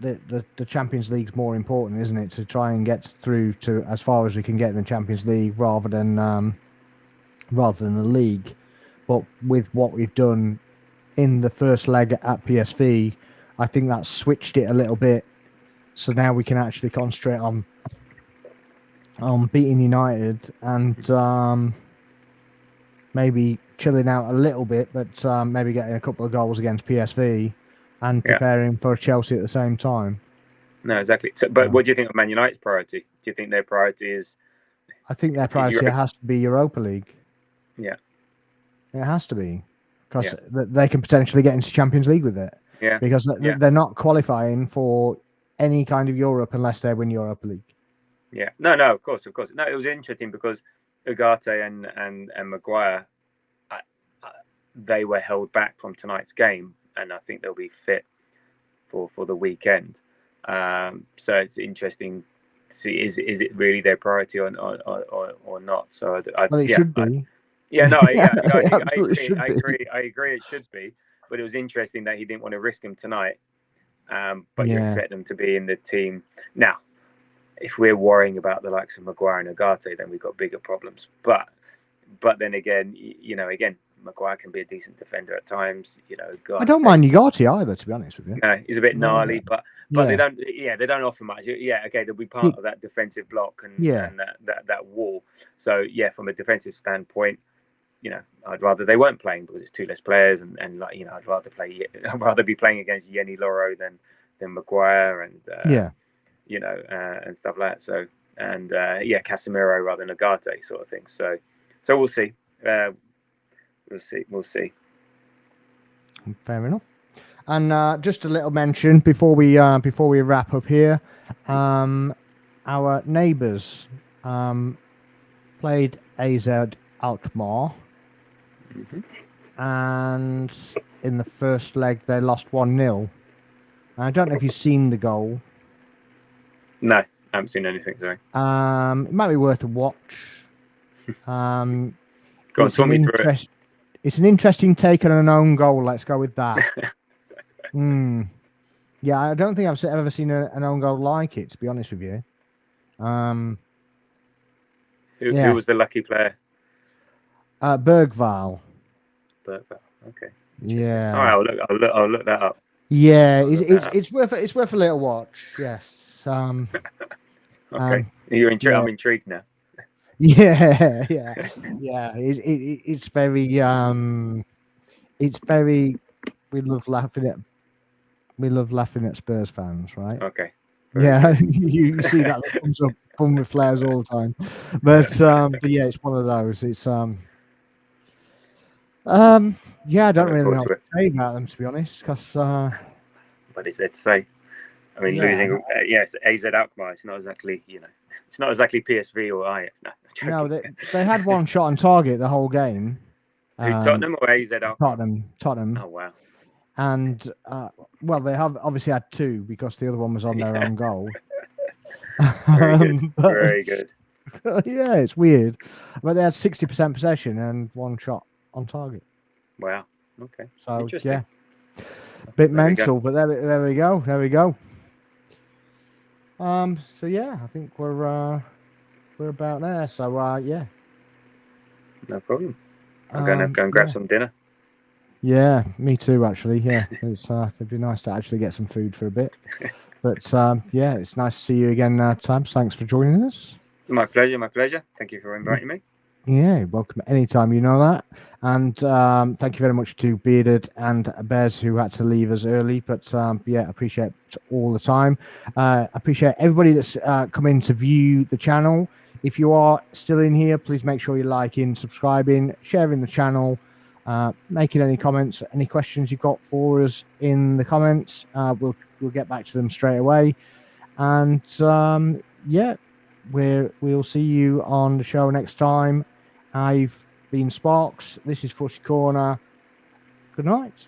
the Champions League's more important, isn't it? To try and get through to as far as we can get in the Champions League rather than the league. But with what we've done in the first leg at PSV, I think that's switched it a little bit. So now we can actually concentrate on beating United and maybe chilling out a little bit, but maybe getting a couple of goals against PSV and preparing for Chelsea at the same time. No, exactly. So, but what do you think of Man United's priority? Do you think their priority is? I think their priority has to be Europa League. Yeah. It has to be, because they can potentially get into Champions League with it. Yeah. Because they're not qualifying for any kind of Europe unless they win Europa League. Yeah. No, of course. No, it was interesting because Ugarte and Maguire, they were held back from tonight's game, and I think they'll be fit for the weekend. So it's interesting to see is it really their priority or not. So it should be. I agree. I agree. It should be, but it was interesting that he didn't want to risk him tonight. But you expect them to be in the team now. If we're worrying about the likes of Maguire and Ugarte, then we've got bigger problems. But then again, Maguire can be a decent defender at times. I don't mind Ugarte either, to be honest with you. No, he's a bit gnarly, but they don't offer much. Yeah, okay, they'll be part of that defensive block and that wall. So from a defensive standpoint, I'd rather they weren't playing because it's two less players, and I'd rather be playing against Yeni Loro than Maguire and and stuff like that. So Casemiro rather than Ugarte sort of thing. So we'll see. We'll see. Fair enough. And just a little mention before we wrap up here, our neighbours played AZ Alkmaar, and in the first leg they lost 1-0. I don't know if you've seen the goal. No, I haven't seen anything. Sorry. It might be worth a watch. Go on, talk me through it. It's an interesting take on an own goal. Let's go with that. Yeah, I don't think I've ever seen an own goal like it, to be honest with you. Who was the lucky player? Bergval. Okay. Yeah. All right, I'll look that up. Yeah, it's worth a little watch. Yes. Okay. You're intrigued. Yeah. I'm intrigued now. Yeah. It's very. We love laughing at Spurs fans, right? Okay. You see that comes up fun with flares all the time, but yeah, it's one of those. It's I don't really know what to say about them, to be honest, because. What is there to say? I mean, losing. Yes, AZ Alkmaar. It's not exactly It's not exactly PSV or Ajax. No, they had one shot on target the whole game. Tottenham or AZ Alkmaar? Tottenham. Oh wow. And they have obviously had two because the other one was on their own goal. Very good. Yeah, it's weird, but they had 60% possession and one shot on target. Wow. Okay. So yeah, bit mental, but there we go. So yeah, I think we're about there. So yeah. No problem. I'm gonna go and grab some dinner. Yeah, me too. Actually, yeah, it'd be nice to actually get some food for a bit. But yeah, it's nice to see you again, Tabs. Thanks for joining us. My pleasure. Thank you for inviting me. Yeah, welcome anytime, you know that. And thank you very much to Bearded and Bez who had to leave us early. But yeah, appreciate all the time. Appreciate everybody that's come in to view the channel. If you are still in here, please make sure you're liking, subscribing, sharing the channel, making any comments, any questions you've got for us in the comments. We'll get back to them straight away. And yeah, we'll see you on the show next time. I've been Sparks. This is Footy Corner. Good night.